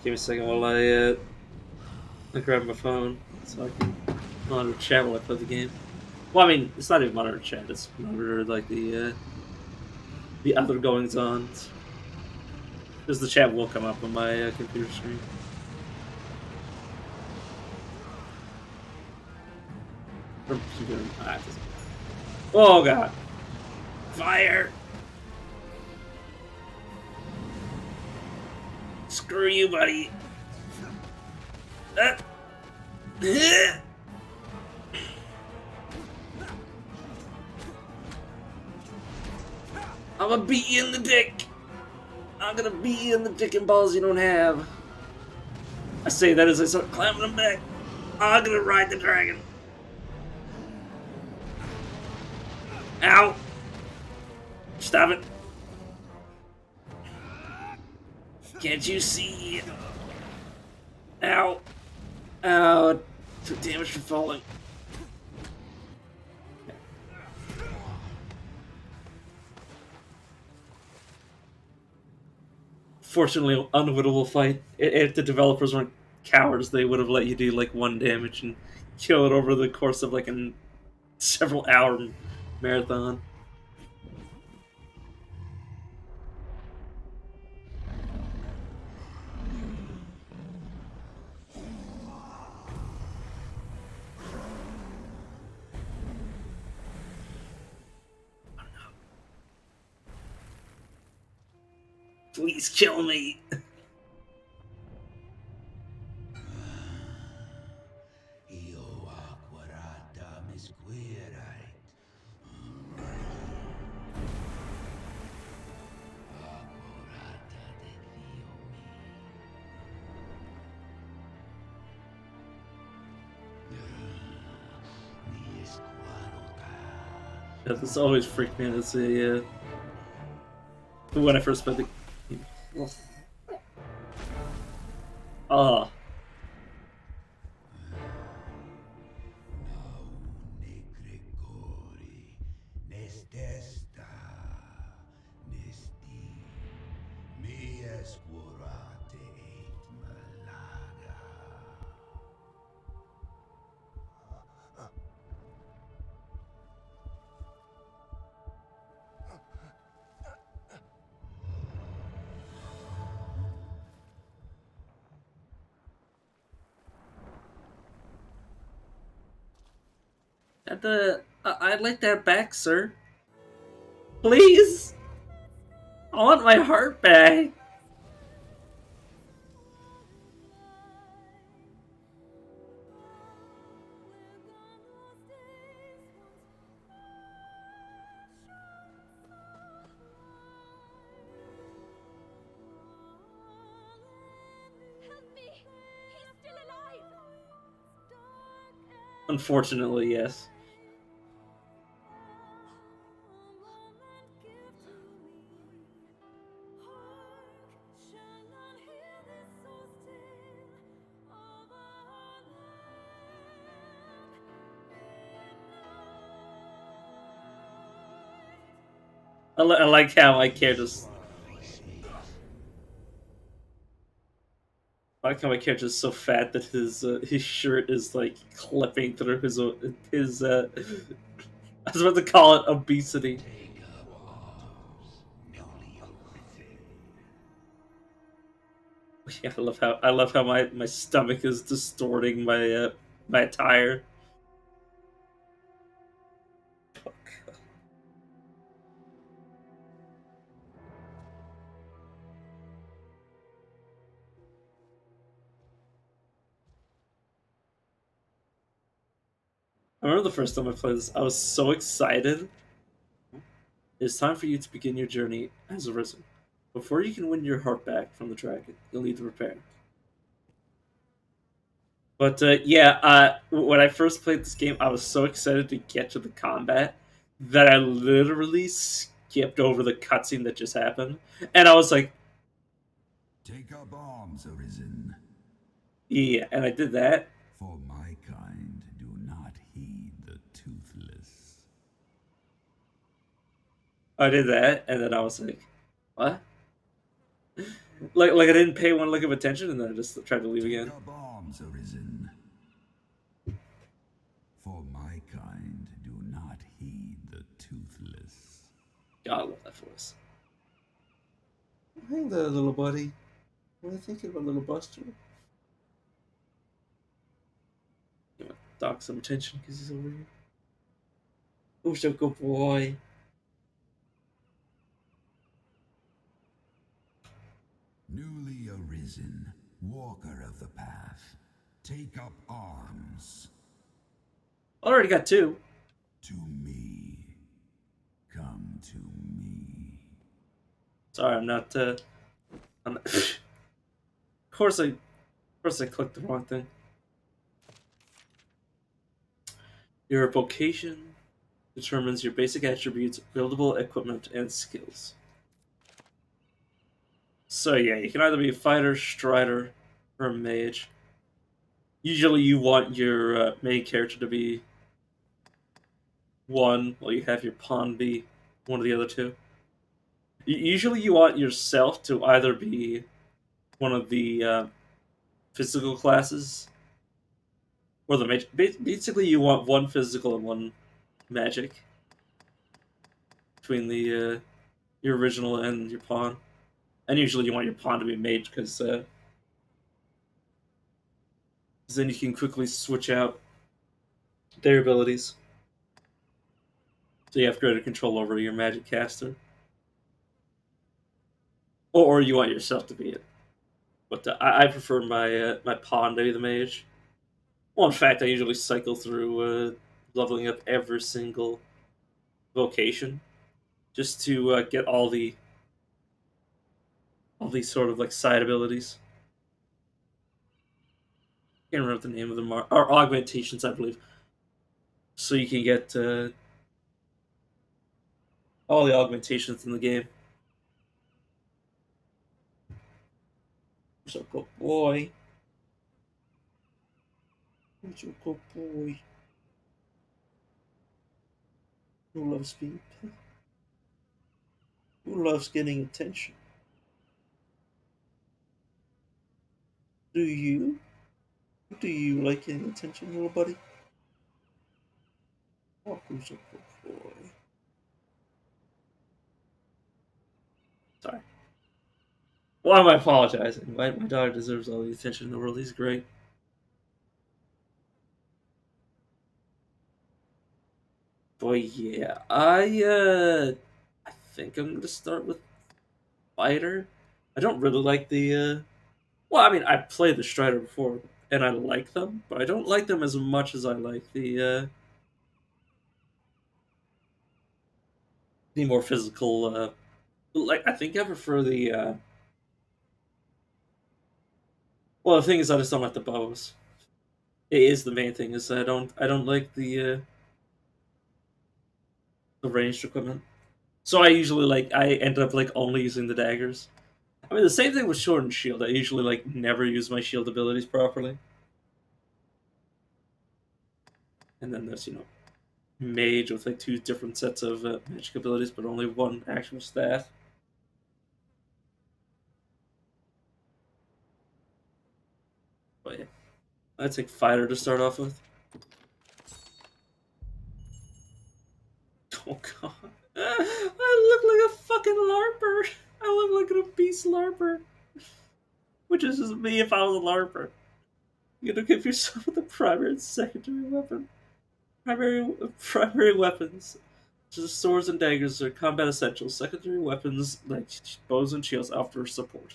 Give me a second while I grab my phone so I can monitor chat while I play the game. Well, I mean, it's not even monitor chat; it's monitor like the other goings on. Because the chat will come up on my computer screen. Oh god! Fire! Screw you, buddy. I'm gonna beat you in the dick. I'm gonna beat you in the dick and balls you don't have. I say that as I start climbing them back. I'm gonna ride the dragon. Ow! Stop it. Can't you see? Ow. Ow. Took damage from falling. Fortunately, unwinnable fight. If the developers weren't cowards, they would have let you do like 1 damage and kill it over the course of like a several hour marathon. Please kill me. Yeah, this always freaked me out. It's when I first played the game. I'd like that back, sir. Please! I want my heart back! Help me! He's still alive! Unfortunately, yes. I like how my character's. I like how my character's so fat that his shirt is like clipping through his. I was about to call it obesity. Yeah, I love how my stomach is distorting my attire. I remember the first time I played this, I was so excited. It's time for you to begin your journey as Arisen. Before you can win your heart back from the dragon, you'll need to prepare. But when I first played this game, I was so excited to get to the combat that I literally skipped over the cutscene that just happened, and I was like, Take up arms, Arisen. yeah, and I did that. For my kind do not heed the toothless. I did that, and then I was like, what? Like I didn't pay one lick of attention, and then I just tried to leave again. Take up arms, Arisen. For my kind do not heed the toothless. God, I love that voice. Hey there, little buddy. What are you thinking about, little Buster? You want to dock some attention because he's over here. Who's a good boy? Newly arisen, walker of the path, take up arms. Already got two. To me. Come to me. Sorry, I'm not. Of course I clicked the wrong thing. Your vocation determines your basic attributes, buildable equipment, and skills. So yeah, you can either be a fighter, strider, or a mage. Usually you want your main character to be one, while you have your pawn be one of the other two. Usually you want yourself to either be one of the physical classes, or the magic. Basically, you want one physical and one magic between the your original and your pawn. And usually you want your pawn to be mage because then you can quickly switch out their abilities. So you have greater control over your magic caster. Or you want yourself to be it. But I prefer my pawn to be the mage. Well, in fact, I usually cycle through leveling up every single vocation just to get all these sort of like side abilities. I can't remember what the name of them are augmentations, I believe. So you can get all the augmentations in the game. So good boy. Who's a good boy? Who loves being pet? Who loves getting attention? Do you? Do you like getting attention, little buddy? Oh, who's a good boy? Sorry. Why am I apologizing? My daughter deserves all the attention in the world. He's great. But yeah, I think I'm gonna start with fighter. I don't really like the well, I mean, I played the Strider before, and I like them, but I don't like them as much as I like the more physical. Like, I think I prefer the. Well, the thing is, I just don't like the bows. It is the main thing. Is I don't like the ranged equipment. So I usually I end up like only using the daggers. I mean, the same thing with sword and shield. I usually like never use my shield abilities properly. And then there's mage with like two different sets of magic abilities, but only one actual staff. But yeah, I'd take fighter to start off with. Oh god, I look like a fucking larper. I look like a beast larper, which is just me if I was a larper. You gotta give yourself the primary and secondary weapon. Primary weapons, such as swords and daggers, are combat essentials. Secondary weapons like bows and shields offer support.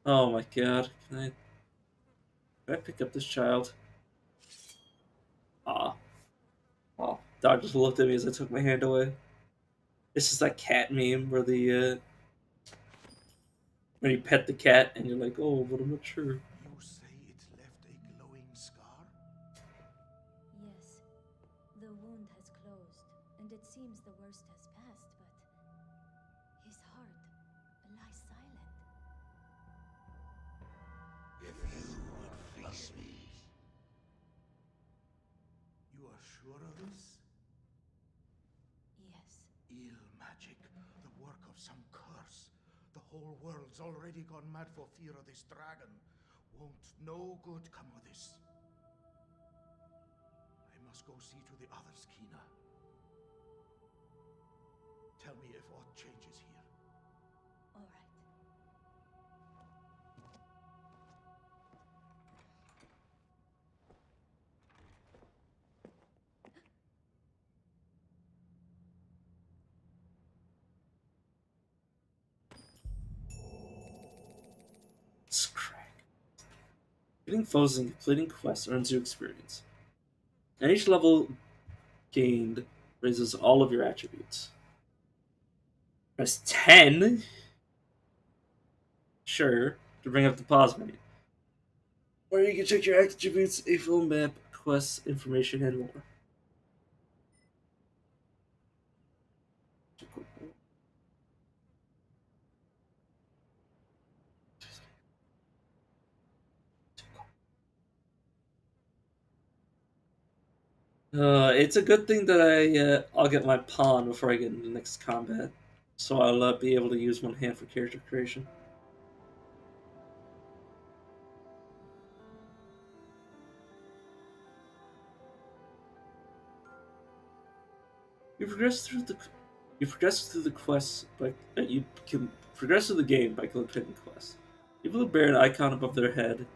Oh my god, can I pick up this child? Ah, oh, dog just looked at me as I took my hand away. This is that cat meme where the when you pet the cat and you're like, oh, what a mature. You say it left a glowing scar? Yes. The wound has closed, and it seems the worst has passed, but his heart lies silent. If you would face me. You are sure of this? Yes. Ill magic, the work of some curse. The whole world's already gone mad for fear of this dragon. Won't no good come of this. I must go see to the others, Kina. Tell me if aught changes here. All right. Crack. Getting foes and completing quests earns you experience. And each level gained raises all of your attributes. Press 10? Sure, to bring up the pause menu. Where you can check your attributes, a full map, quests, information, and more. It's a good thing that I'll get my pawn before I get into the next combat, so I'll be able to use one hand for character creation. You progress through the quests by you can progress through the game by completing quests. People who bear an icon above their head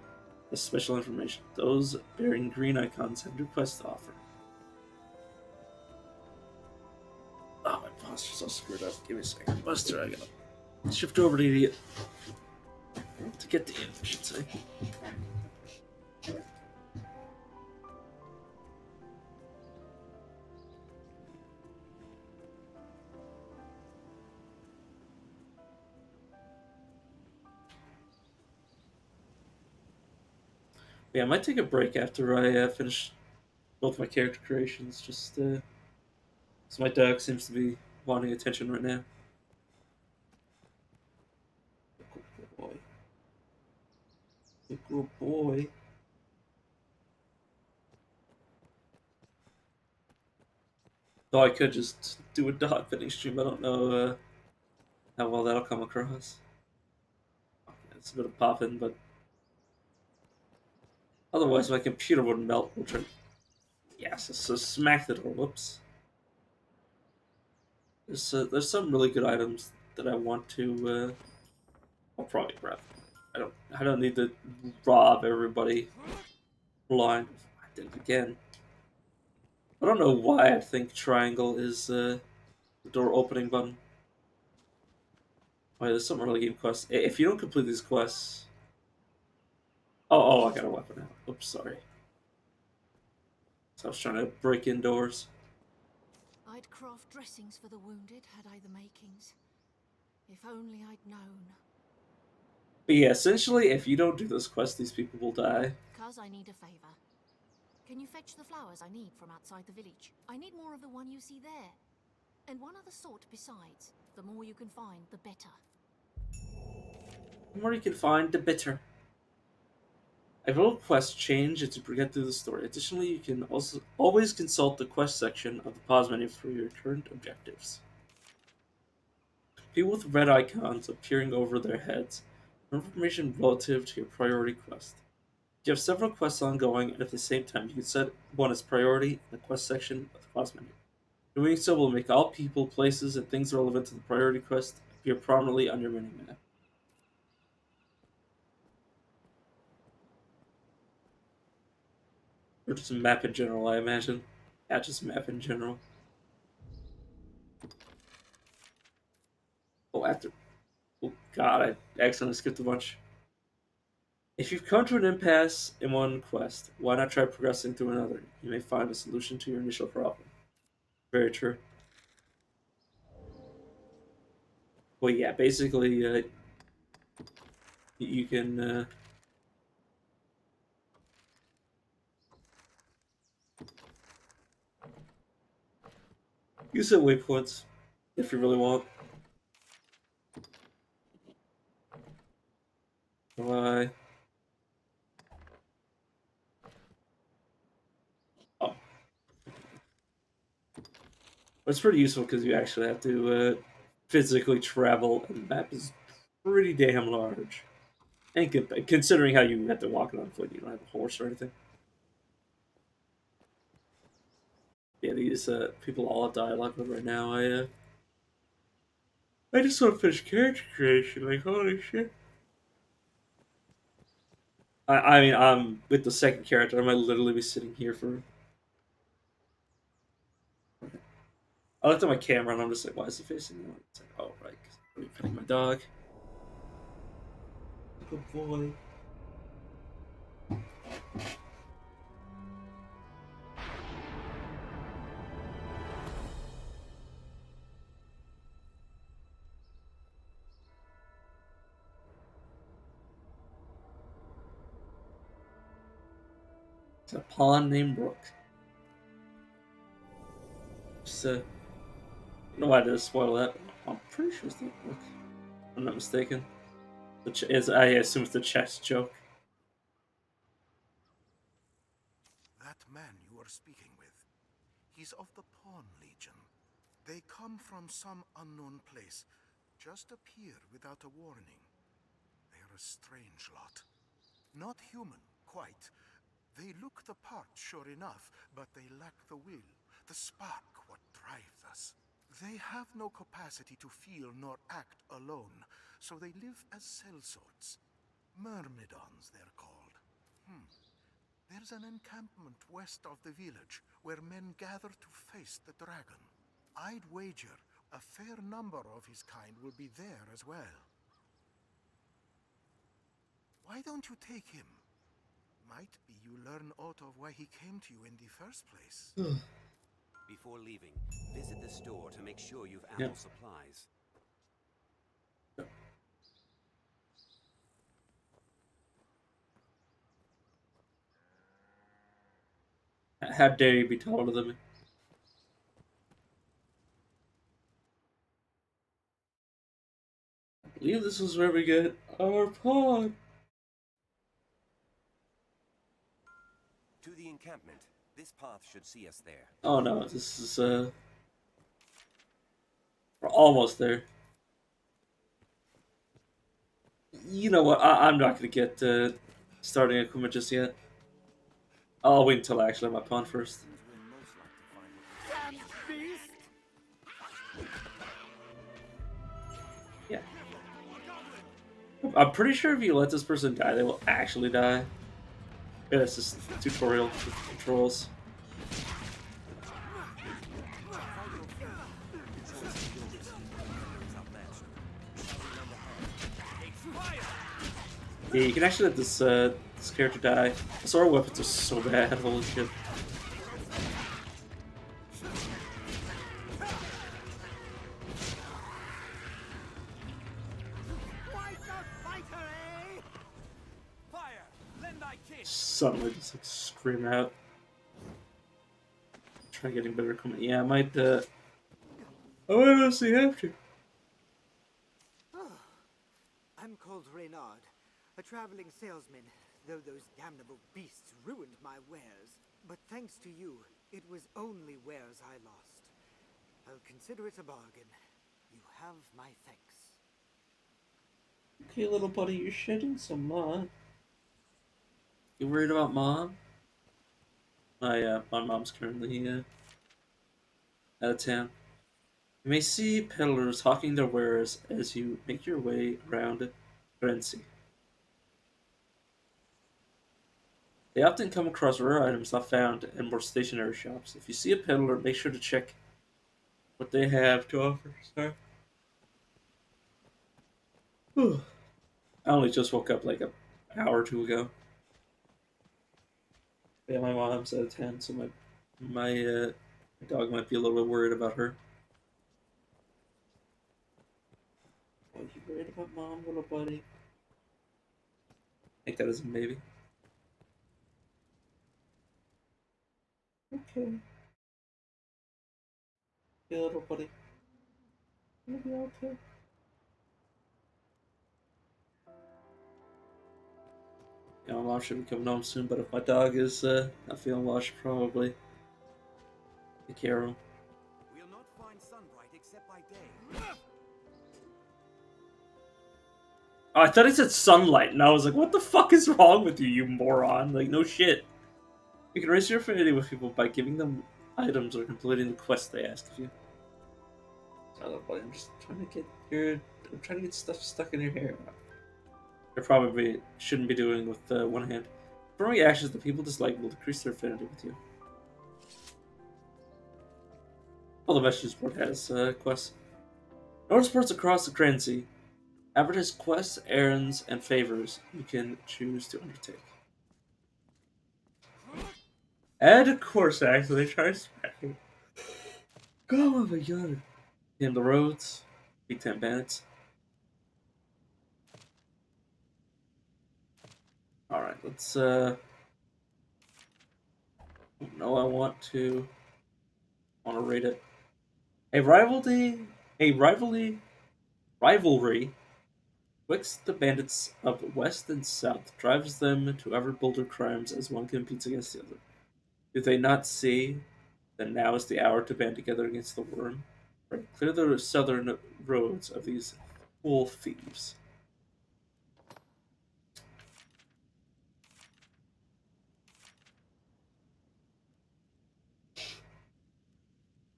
has special information. Those bearing green icons have new quests to offer. Oh, my posture's all screwed up. Give me a second. Buster, I gotta shift over to get the end, I should say. Yeah, I might take a break after I finish both my character creations, just because my dog seems to be wanting attention right now. Good boy. Good boy. Though I could just do a dog fitting stream, I don't know how well that'll come across. It's a bit of popping, but otherwise my computer would melt. Which are... Yes, so smack the door. Whoops. There's some really good items that I want to. I'll probably grab. I don't need to rob everybody blind. I did it again. I don't know why I think triangle is the door opening button. Oh, yeah, there's some early game quests. If you don't complete these quests... Oh, I got a weapon now. Oops, sorry. So I was trying to break indoors. I'd craft dressings for the wounded had I the makings. If only I'd known. But yeah, essentially, if you don't do this quest, these people will die. Cuz I need a favor. Can you fetch the flowers I need from outside the village? I need more of the one you see there. And one other sort besides. The more you can find, the better. The more you can find, the better. If all quests change as you get through the story. Additionally, you can also always consult the quest section of the pause menu for your current objectives. People with red icons appearing over their heads for information relative to your priority quest. You have several quests ongoing, and at the same time, you can set one as priority in the quest section of the pause menu. Doing so will make all people, places, and things relevant to the priority quest appear prominently on your minimap. Or just a map in general, I imagine. Yeah, just a map in general. Oh, after. Oh, God, I accidentally skipped a bunch. If you've come to an impasse in one quest, why not try progressing through another? You may find a solution to your initial problem. Very true. Well, yeah, basically, you can use the waypoints if you really want. Why? Oh, but it's pretty useful because you actually have to physically travel, and the map is pretty damn large. And considering how you have to walk it on foot, you don't have a horse or anything. Yeah, these people all have dialogue mode right now. I just want to finish character creation. Like, holy shit. I mean, I'm with the second character. I might literally be sitting here for. I looked at my camera and I'm just like, why is it facing me? It's like, oh, right. I'm petting my dog. Good boy. It's a pond named Brook. Just, I don't know why I did spoil that. I'm pretty sure it's the Brook. I'm not mistaken. I assume it's the chess joke. That man you are speaking with, he's of the Pawn Legion. They come from some unknown place, just appear without a warning. They are a strange lot. Not human, quite. They look the part, sure enough, but they lack the will, the spark, what drives us. They have no capacity to feel nor act alone, so they live as sellswords. Myrmidons, they're called. There's an encampment west of the village, where men gather to face the dragon. I'd wager a fair number of his kind will be there as well. Why don't you take him? Might be you learn aught of why he came to you in the first place. Before leaving, visit the store to make sure you've ample supplies. How dare you be taller than me? I believe this is where we get our pawn. To the encampment. This path should see us there. Oh no, this is we're almost there. You know what? I'm not gonna get starting equipment just yet. I'll wait until I actually have my pawn first. Yeah. I'm pretty sure if you let this person die, they will actually die. Yeah, it's just tutorial controls. Yeah, you can actually let this character die. So our weapons are so bad, holy shit. Quite the fighter, eh? Fire! Lend thy kiss! Suddenly just like scream out. Try getting better comment. Yeah, I might honestly have to. I'm called Reynard, a traveling salesman, though those damnable beasts ruined my wares. But thanks to you, it was only wares I lost. I'll consider it a bargain. You have my thanks. Okay, little buddy, you're shedding some light. You worried about mom? My mom's currently out of town. You may see peddlers hawking their wares as you make your way around Renzi. They often come across rare items not found in more stationary shops. If you see a peddler, make sure to check what they have to offer. Sorry. Whew. I only just woke up like an hour or two ago. Yeah, my mom's out of town, so my dog might be a little bit worried about her. Are you worried about mom, little buddy? I think that is a maybe. Okay. Yeah, little buddy. You'll be okay. Yeah, my mom should be coming home soon, but if my dog is not feeling well, I should probably take care of him. We'll not find sunbright except by day. Oh, I thought it said sunlight, and I was like, what the fuck is wrong with you, you moron? Like, no shit. You can raise your affinity with people by giving them items or completing the quest they ask of you. Sorry, little buddy, I'm just trying to get I'm trying to get stuff stuck in your hair. I probably shouldn't be doing with one hand. Performing actions that people dislike will decrease their affinity with you. All the messages board has quests. North sports across the currency advertise quests, errands, and favors you can choose to undertake. And of course, actually, try to smack me. Oh my god. Name the roads, beat 10 bandits. Alright, let's no, I want to rate it. A rivalry twixt the bandits of west and south drives them to ever bolder crimes as one competes against the other. Do they not see that now is the hour to band together against the worm? Right, clear the southern roads of these fool thieves.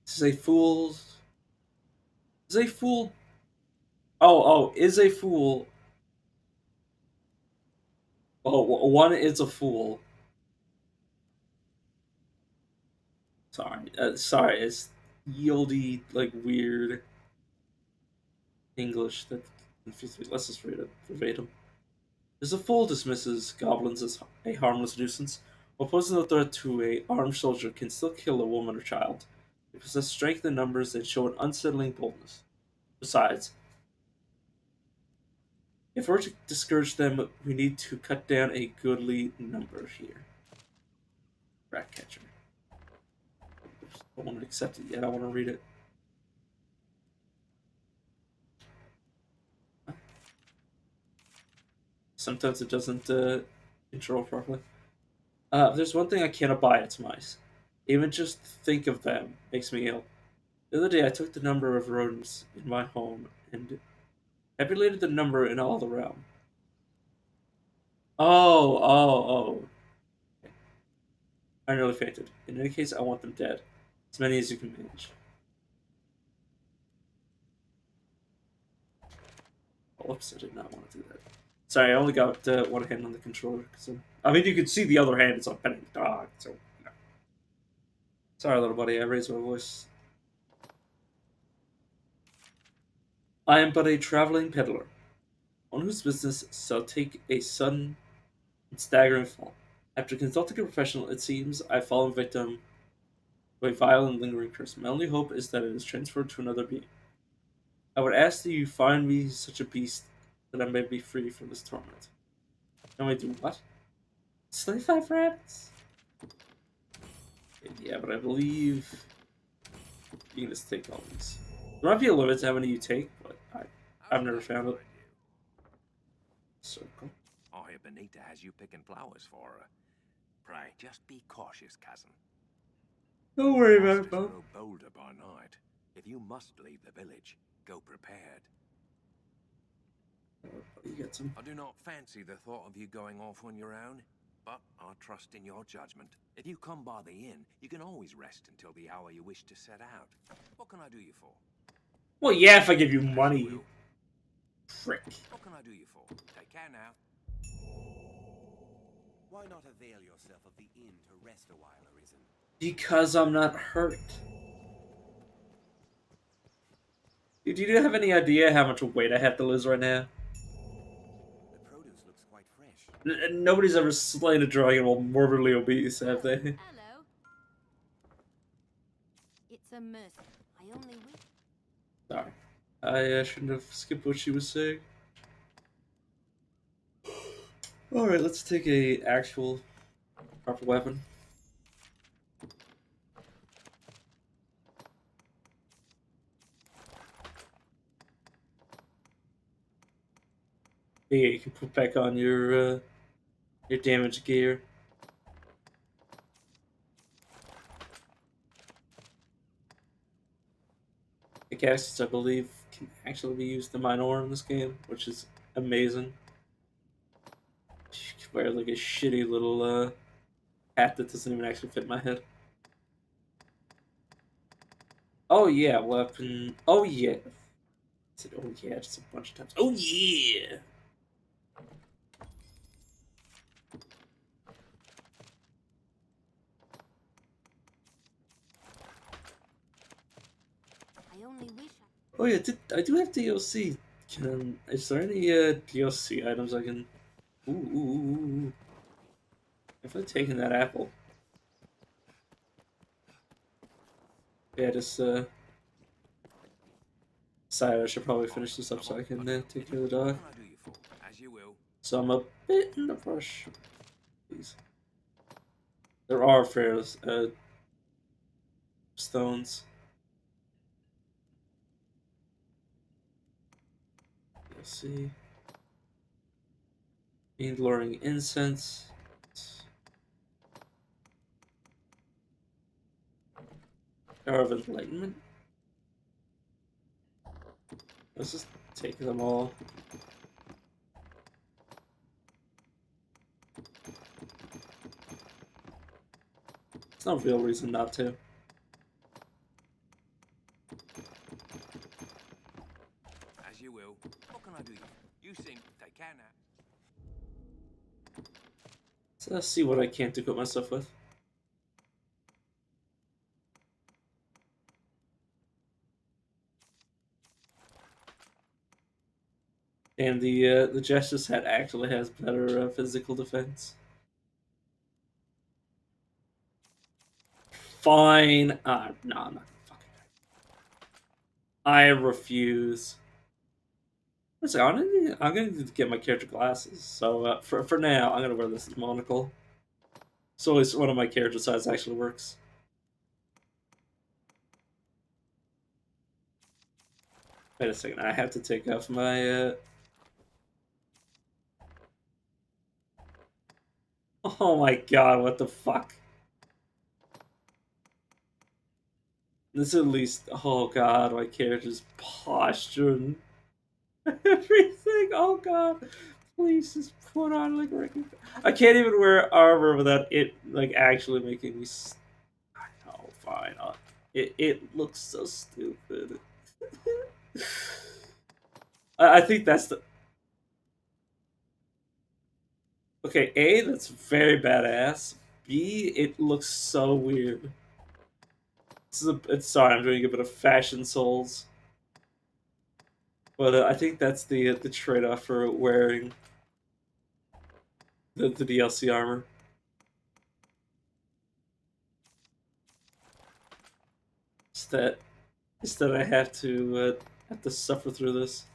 This is a fool's. Is a fool. Is a fool. Oh, one is a fool. Sorry, it's yieldy, like weird English that confused me. Let's just read it verbatim. As a fool dismisses goblins as a harmless nuisance, while posing a threat to a armed soldier can still kill a woman or child. They possess strength in numbers and show an unsettling boldness. Besides, if we're to discourage them, we need to cut down a goodly number here. Ratcatcher. I don't want to accept it yet. I want to read it. Sometimes it doesn't control properly. There's one thing I can't abide, it's mice. Even just think of them makes me ill. The other day I took the number of rodents in my home and tabulated the number in all the realm. Oh. I nearly fainted. In any case, I want them dead. As many as you can manage. Whoops, I did not want to do that. Sorry, I only got one hand on the controller. I mean, you can see the other hand is on petting the dog, so... No. Sorry, little buddy, I raised my voice. I am but a traveling peddler. on whose business shall take a sudden and staggering fall. After consulting a professional, it seems I've fallen victim to a vile and lingering curse. My only hope is that it is transferred to another being. I would ask that you find me such a beast that I may be free from this torment. Can I do what? Slay 5 rabbits? Yeah, but I believe you can just take all these. There might be a limit to how many you take, but I've never found it. Circle. I hear Benita has you picking flowers for her. Pray, just be cautious, cousin. Don't worry about it, Monsters Bob. grow bolder by night. If you must leave the village, go prepared. You get some. I do not fancy the thought of you going off on your own, but I trust in your judgment. If you come by the inn, you can always rest until the hour you wish to set out. What can I do you for? Well, yeah, if I give you money. Frick. What can I do you for? Take care now. Why not avail yourself of the inn to rest a while, Arisen? Because I'm not hurt. Dude, do you have any idea how much weight I have to lose right now? The produce looks quite fresh. Nobody's ever slain a dragon while morbidly obese, have they? Hello. It's a mercy. I only wish. Sorry. I shouldn't have skipped what she was saying. Alright, let's take a actual proper weapon. Yeah, you can put back on your damage gear. The casters, I believe, can actually be used to mine ore in this game, which is amazing. You can wear like a shitty little hat that doesn't even actually fit my head. Oh yeah, weapon. Oh yeah. I said, oh yeah, just a bunch of times. Oh yeah. I only wish. Oh yeah, I do have DLC. Is there any DLC items I can? Ooh. If I'm taking that apple. Yeah, just decided I should probably finish this up so I can take care of the dog. What can I do you for? As you will. So I'm a bit in the rush. Please. There are fair stones. Let's see. Fiend luring incense. Hour of enlightenment. Let's just take them all. There's no real reason not to. As you will. What can I do you for? You seem to take care now. So let's see what I can't equip myself with. And the Justice hat actually has better physical defense. Fine. No, I'm not gonna fucking. I refuse. Listen, I'm gonna need to get my character glasses. So for now, I'm gonna wear this monocle. So at least one of my character size actually works. Wait a second, I have to take off my Oh my god, what the fuck? This at least, oh god, my character's posture and everything. Oh god, please just put on like I can't even wear armor without it like actually making me. Oh, fine. It looks so stupid. I think that's the. Okay, A, that's very badass. B, it looks so weird. It's sorry, I'm doing a bit of Fashion Souls. But I think that's the trade-off for wearing the DLC armor. It's that I have to suffer through this.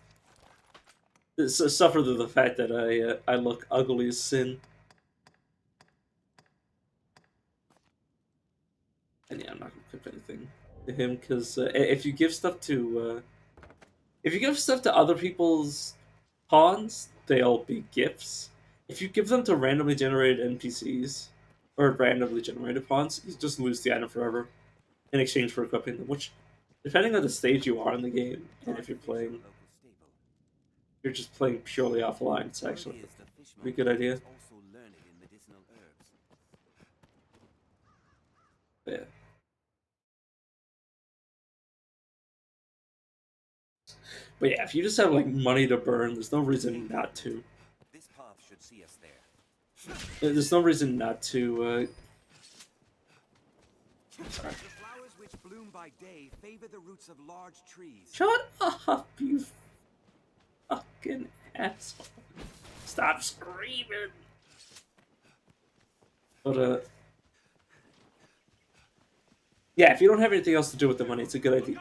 Suffer through the fact that I look ugly as sin. And yeah, I'm not gonna equip anything to him because if you give stuff to other people's pawns, they'll be gifts. If you give them to randomly generated NPCs or randomly generated pawns, you just lose the item forever in exchange for equipping them. Which, depending on the stage you are in the game, and if you're just playing purely offline, it's actually a good idea. Yeah. But yeah, if you just have like money to burn, there's no reason not to. This path should see us there. There's no reason not to. Sorry. The flowers which bloom by day favor the roots of large trees. Shut up, you fucking asshole! Stop screaming. But yeah, if you don't have anything else to do with the money, it's a good idea.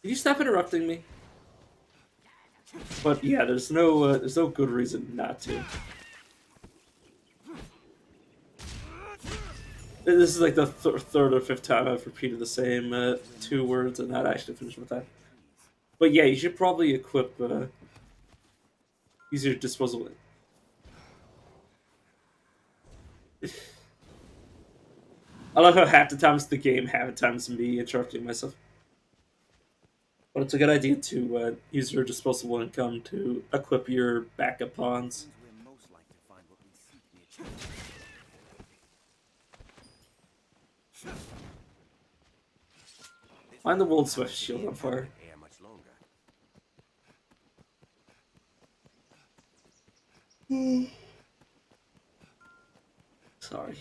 Can you stop interrupting me? But yeah, there's no good reason not to. This is like the third or fifth time I've repeated the same 2 words and not actually finished with that. But yeah, you should probably equip use your disposable. I love how half the time it's the game, half the time it's me interrupting myself. But it's a good idea to use your disposable income to equip your backup pawns. Find the World Swift shield on fire. Sorry.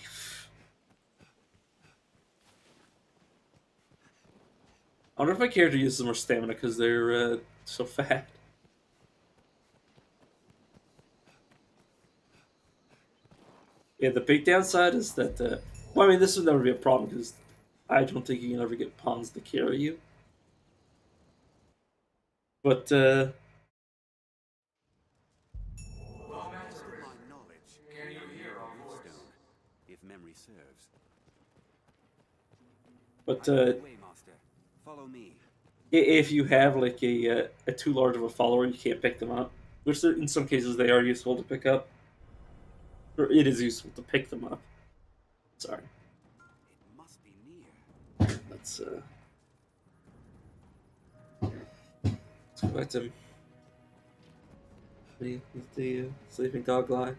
I wonder if my character uses more stamina because they're so fat. Yeah, the big downside is that, well, I mean, this would never be a problem because I don't think you can ever get pawns to carry you. But, Can you hear our voice? If memory serves. But, Follow me. If you have like a too large of a follower, you can't pick them up. Which in some cases they are useful to pick up. Or it is useful to pick them up. Sorry. It must be near. Let's go back to me with the sleeping dog line.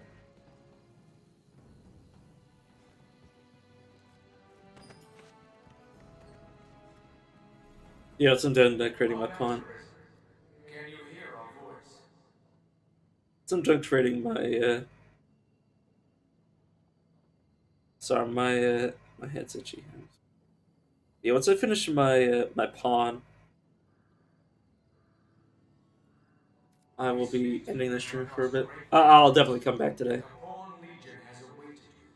Yeah, it's I'm done creating my pawn. Can you hear our voice? So I'm done creating my sorry, my head's itchy. Yeah, once I finish my my pawn, I will be ending the stream for a bit. I'll definitely come back today. The Pawn Legion has awaited you.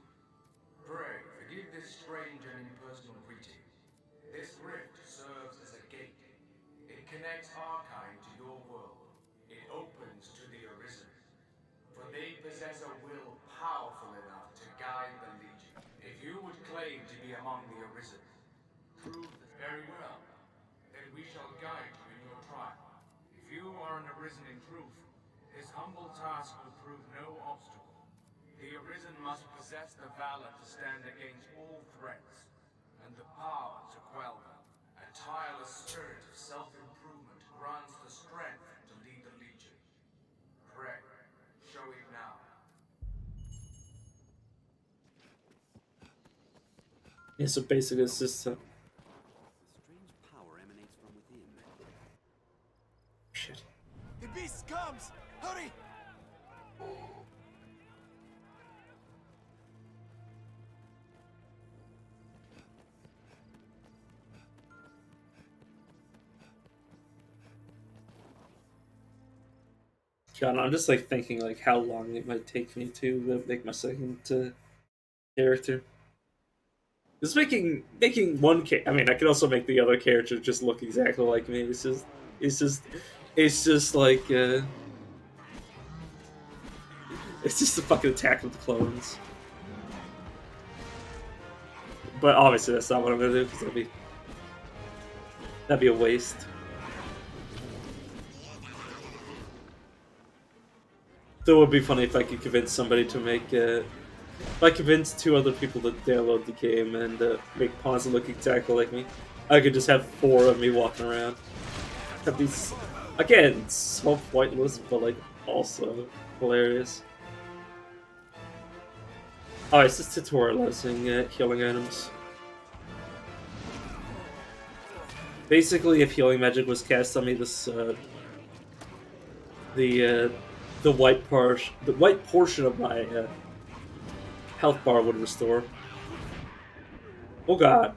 Pray, forgive this strange and impersonal greeting. This rift serves as a gate. It connects our kind to your world. It opens to the Arisen. For they possess a will powerful enough to guide the Legion. If you would claim to be among the Arisen, prove that very well. Then we shall guide you in your trial. If you are an Arisen in truth, this humble task will prove no obstacle. The Arisen must possess the valor to stand against all threats, and the power to quell them. A tireless spirit of self-improvement grants the strength to lead the Legion. Pray, show it now. Yeah, so basically it's just A strange power emanates from within. shit. The beast comes! Hurry! God, I'm just like thinking like how long it might take me to make my second character. Just making one I mean, I could also make the other character just look exactly like me. It's just like it's just a fucking Attack of the Clones. But obviously that's not what I'm gonna do because that'd be a waste. Though it would be funny if I could convince somebody to make if I convince 2 other people to download the game and make pawns that look exactly like me, I could just have 4 of me walking around. That'd be, again, so pointless, but like also hilarious. Oh, it's just tutorializing healing items. Basically, if healing magic was cast on me, this the white portion of my health bar would restore. Oh god.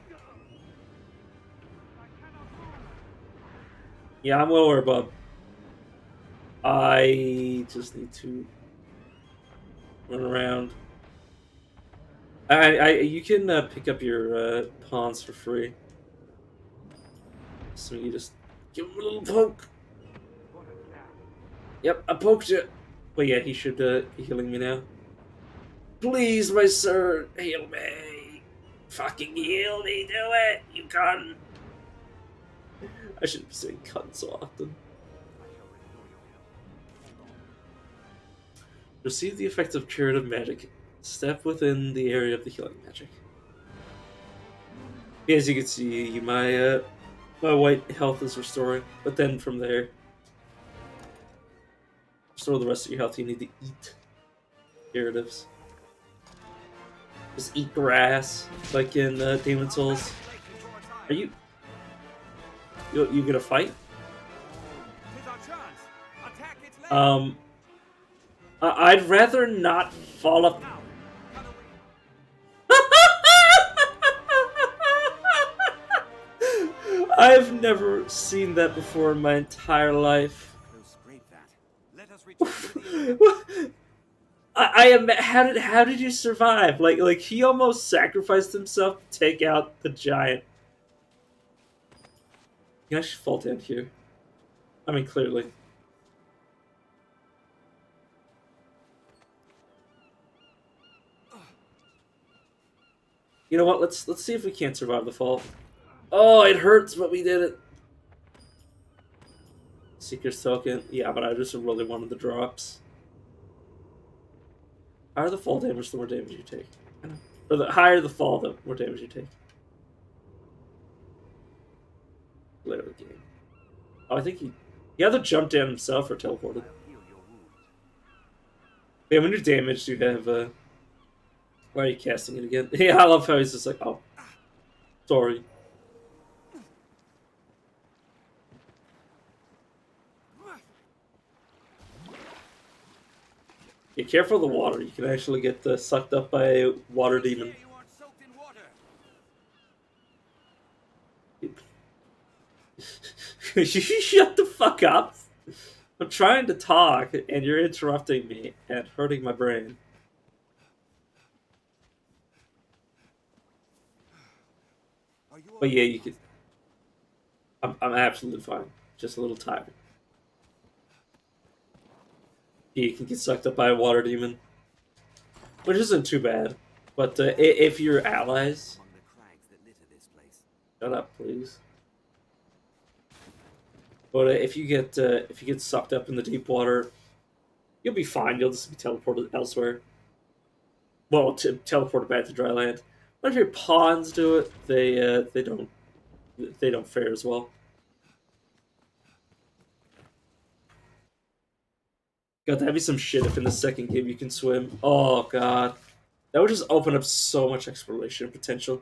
Yeah, I'm lower, bub. I just need to run around. You can pick up your pawns for free. So you just give him a little poke. Yep, I poked you. But yeah, he should be healing me now. Please, my sir, heal me. Fucking heal me, do it, you cunt. I shouldn't be saying cunt so often. Receive the effect of curative magic. Step within the area of the healing magic. Yeah, as you can see, my white health is restoring, but then from there, restore the rest of your health. You need to eat curatives. Just eat grass, like in Demon Souls. Are you gonna fight? I'd rather not fall up. I've never seen that before in my entire life. I am. How did you survive? Like he almost sacrificed himself to take out the giant. You guys should fall down here. I mean, clearly. You know what? Let's see if we can't survive the fall. Oh, it hurts, but we did it. Seeker's token. Yeah, but I just really wanted the drops. Higher the fall damage, the more damage you take. Or the higher the fall, the more damage you take. Later in the game. Oh, I think he either jumped down himself or teleported. Yeah, when you're damaged, you have why are you casting it again? Yeah, I love how he's just like, oh, sorry. Be careful of the water. You can actually get sucked up by a water demon. You shut the fuck up. I'm trying to talk, and you're interrupting me and hurting my brain. But yeah, you can. I'm absolutely fine. Just a little tired. You can get sucked up by a water demon, which isn't too bad. But if you're allies, shut up, please. But if you get sucked up in the deep water, you'll be fine. You'll just be teleported elsewhere. Well, teleported back to dry land. But if your pawns do it, they don't fare as well. God, that'd be some shit if in the second game you can swim. Oh god, that would just open up so much exploration potential.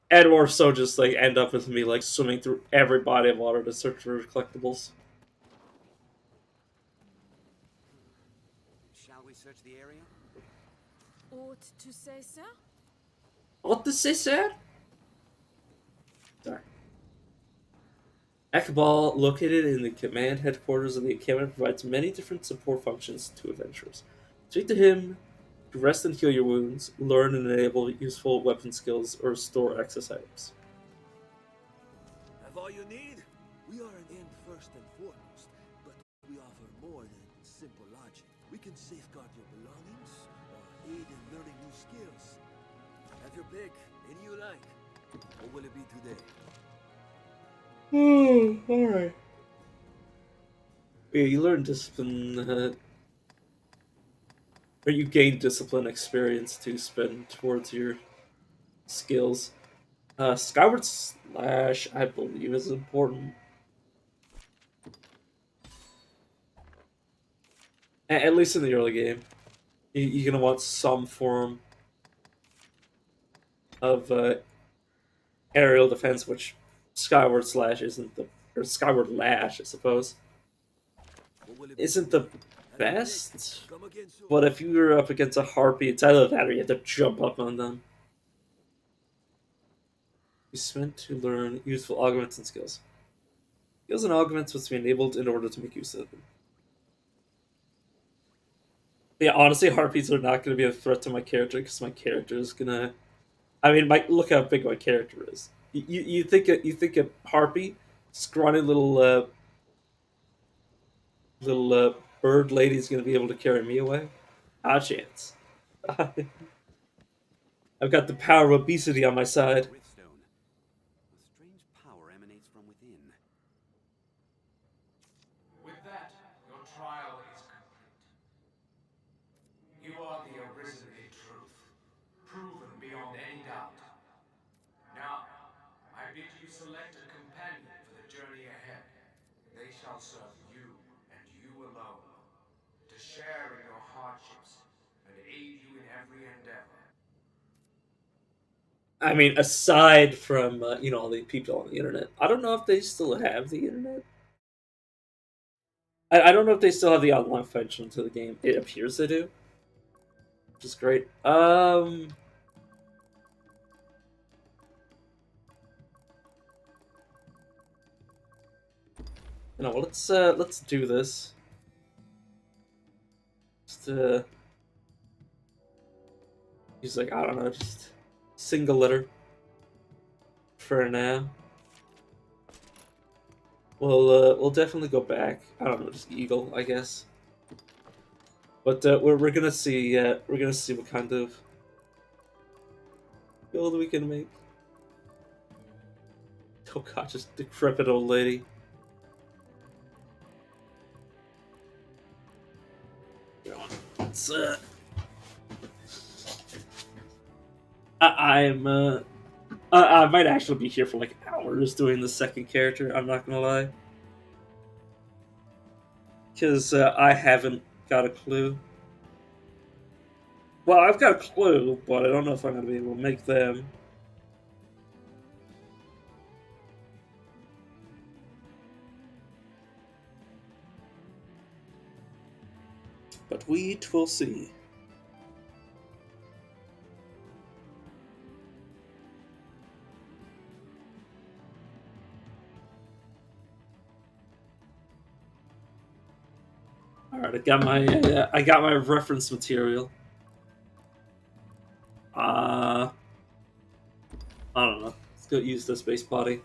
And or so just like end up with me like swimming through every body of water to search for collectibles. Shall we search the area? Ought to say so? Ought to say so? Sorry. Ekbal, located in the command headquarters of the encampment, provides many different support functions to adventurers. Speak to him to rest and heal your wounds, learn and enable useful weapon skills, or store access items. Have all you need? We are an inn first and foremost, but we offer more than simple lodging. We can safeguard your belongings, or aid in learning new skills. Have your pick, any you like. What will it be today? Alright. Yeah, you learn discipline, or you gain discipline experience to spend towards your skills. Skyward Slash, I believe, is important. At least in the early game. You're gonna want some form of aerial defense, which Skyward Slash isn't the, or Skyward Lash, I suppose, isn't the best. But if you're up against a harpy, it's either that or you have to jump up on them. You spent to learn useful augments and skills. Skills and augments must be enabled in order to make use of them. Yeah, honestly, harpies are not going to be a threat to my character because my character is gonna. I mean, look how big my character is. You think a harpy, scrawny little bird lady is going to be able to carry me away? Not a chance. I've got the power of obesity on my side. Riftstone. A strange power emanates from within. With that, your trial is complete. You are the Arisen in truth, proven beyond any doubt. Now, I bid you select a companion for the journey ahead. They shall serve you, and you alone, to share in your hardships, and aid you in every endeavor. I mean, aside from all the people on the internet, I don't know if they still have the internet. I don't know if they still have the online function to the game. It appears they do, which is great. Let's do this. Just use I don't know, just single letter for now. We'll definitely go back. I don't know, just eagle, I guess. But we're gonna see what kind of build we can make. Oh god, just decrepit old lady. It's, I might actually be here for like hours doing the second character. I'm not gonna lie, because I haven't got a clue. Well, I've got a clue, but I don't know if I'm gonna be able to make them. But we will see. All right, I got my reference material. I don't know. Let's go use this base body.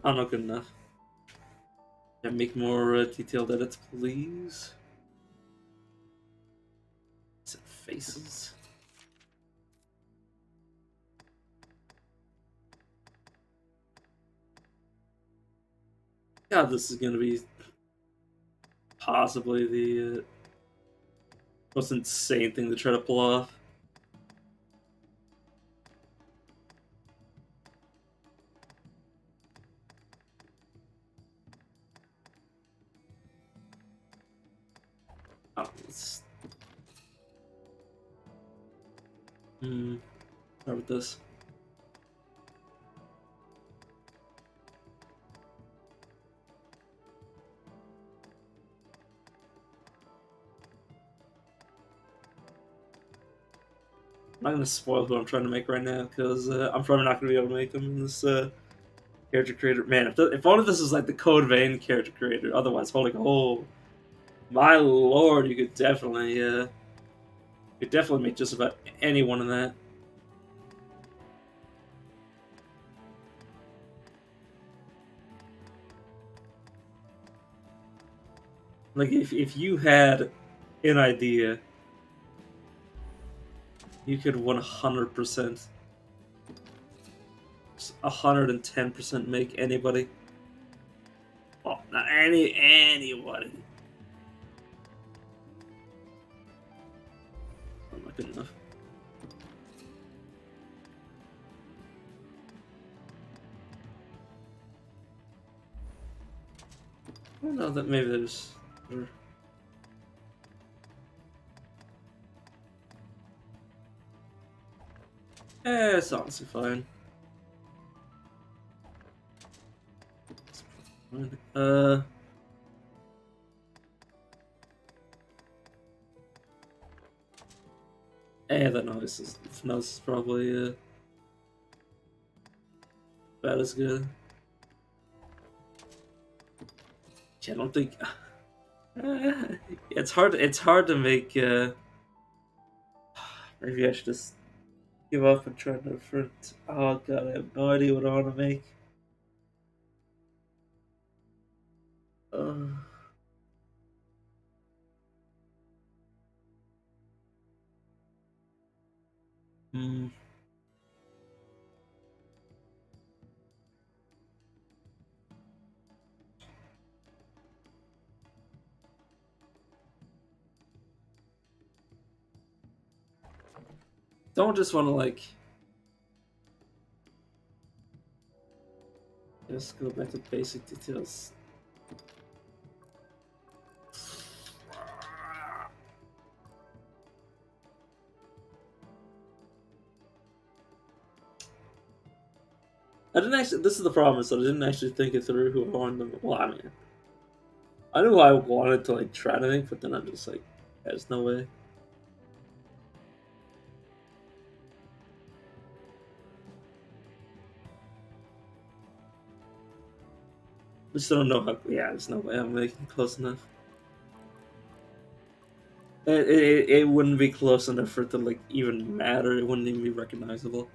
Oh, not good enough. Yeah, make more detailed edits, please. Is it faces? God, this is gonna be possibly the most insane thing to try to pull off. Oh, Start with this. I'm not gonna spoil who I'm trying to make right now because I'm probably not gonna be able to make them in this character creator. Man, if only this is like the Code Vein character creator. Otherwise, oh my lord, you could definitely make just about anyone in that. Like if you had an idea, you could 100%, 110% make anybody. Oh, not anybody. Oh, not good enough. I don't know that maybe there's. It's honestly fine. That noise is probably about as good. I don't think. It's hard. It's hard to make. Maybe I should just give up and try different. Oh god, I have no idea what I want to make. Hmm. Don't just want to like. Just go back to basic details. I didn't actually. This is the problem. Is that I didn't actually think it through who I wanted to. Well, I mean, I knew I wanted to like try to make, but then I'm just like, there's no way. I just don't know how. Yeah, there's no way I'm making close enough. It wouldn't be close enough for it to like even matter. It wouldn't even be recognizable.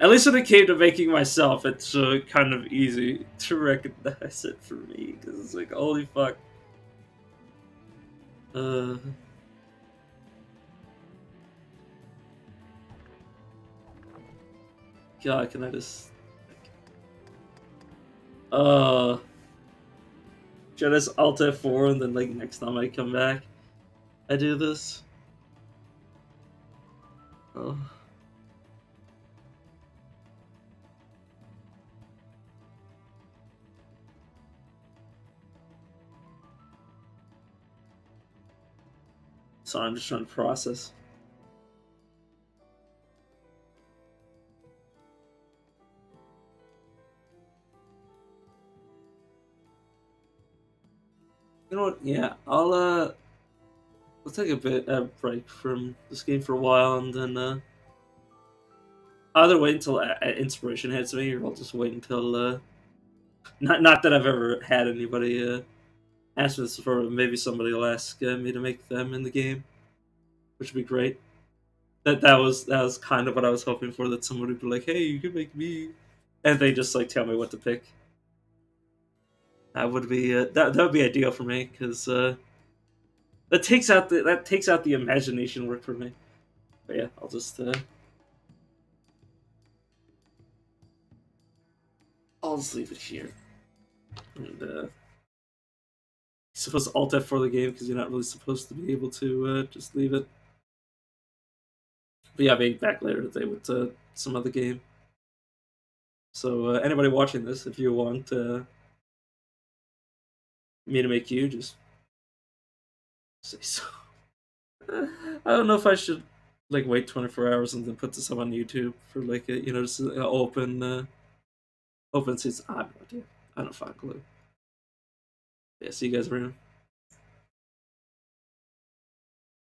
At least when it came to making myself, it's kind of easy to recognize it for me because it's like, holy fuck. God, can I just? Should I just Alt F4 and then like next time I come back, I do this? Oh. So I'm just trying to process. You know what? Yeah, I'll take a break from this game for a while, and then either wait until inspiration hits me, or I'll just wait until not that I've ever had anybody ask me this before. Maybe somebody will ask me to make them in the game, which would be great. That was kind of what I was hoping for. That somebody would be like, "Hey, you can make me," and they just like tell me what to pick. That would be that would be ideal for me because that takes out the imagination work for me. But yeah, I'll just leave it here. And you're supposed to alt F for the game because you're not really supposed to be able to just leave it. But yeah, I'll be back later today with some other game. So anybody watching this, if you want me to make you, just say so. I don't know if I should like wait 24 hours and then put this up on YouTube for like a, just an open season. I have no idea. I don't fucking clue. Yeah, see you guys around.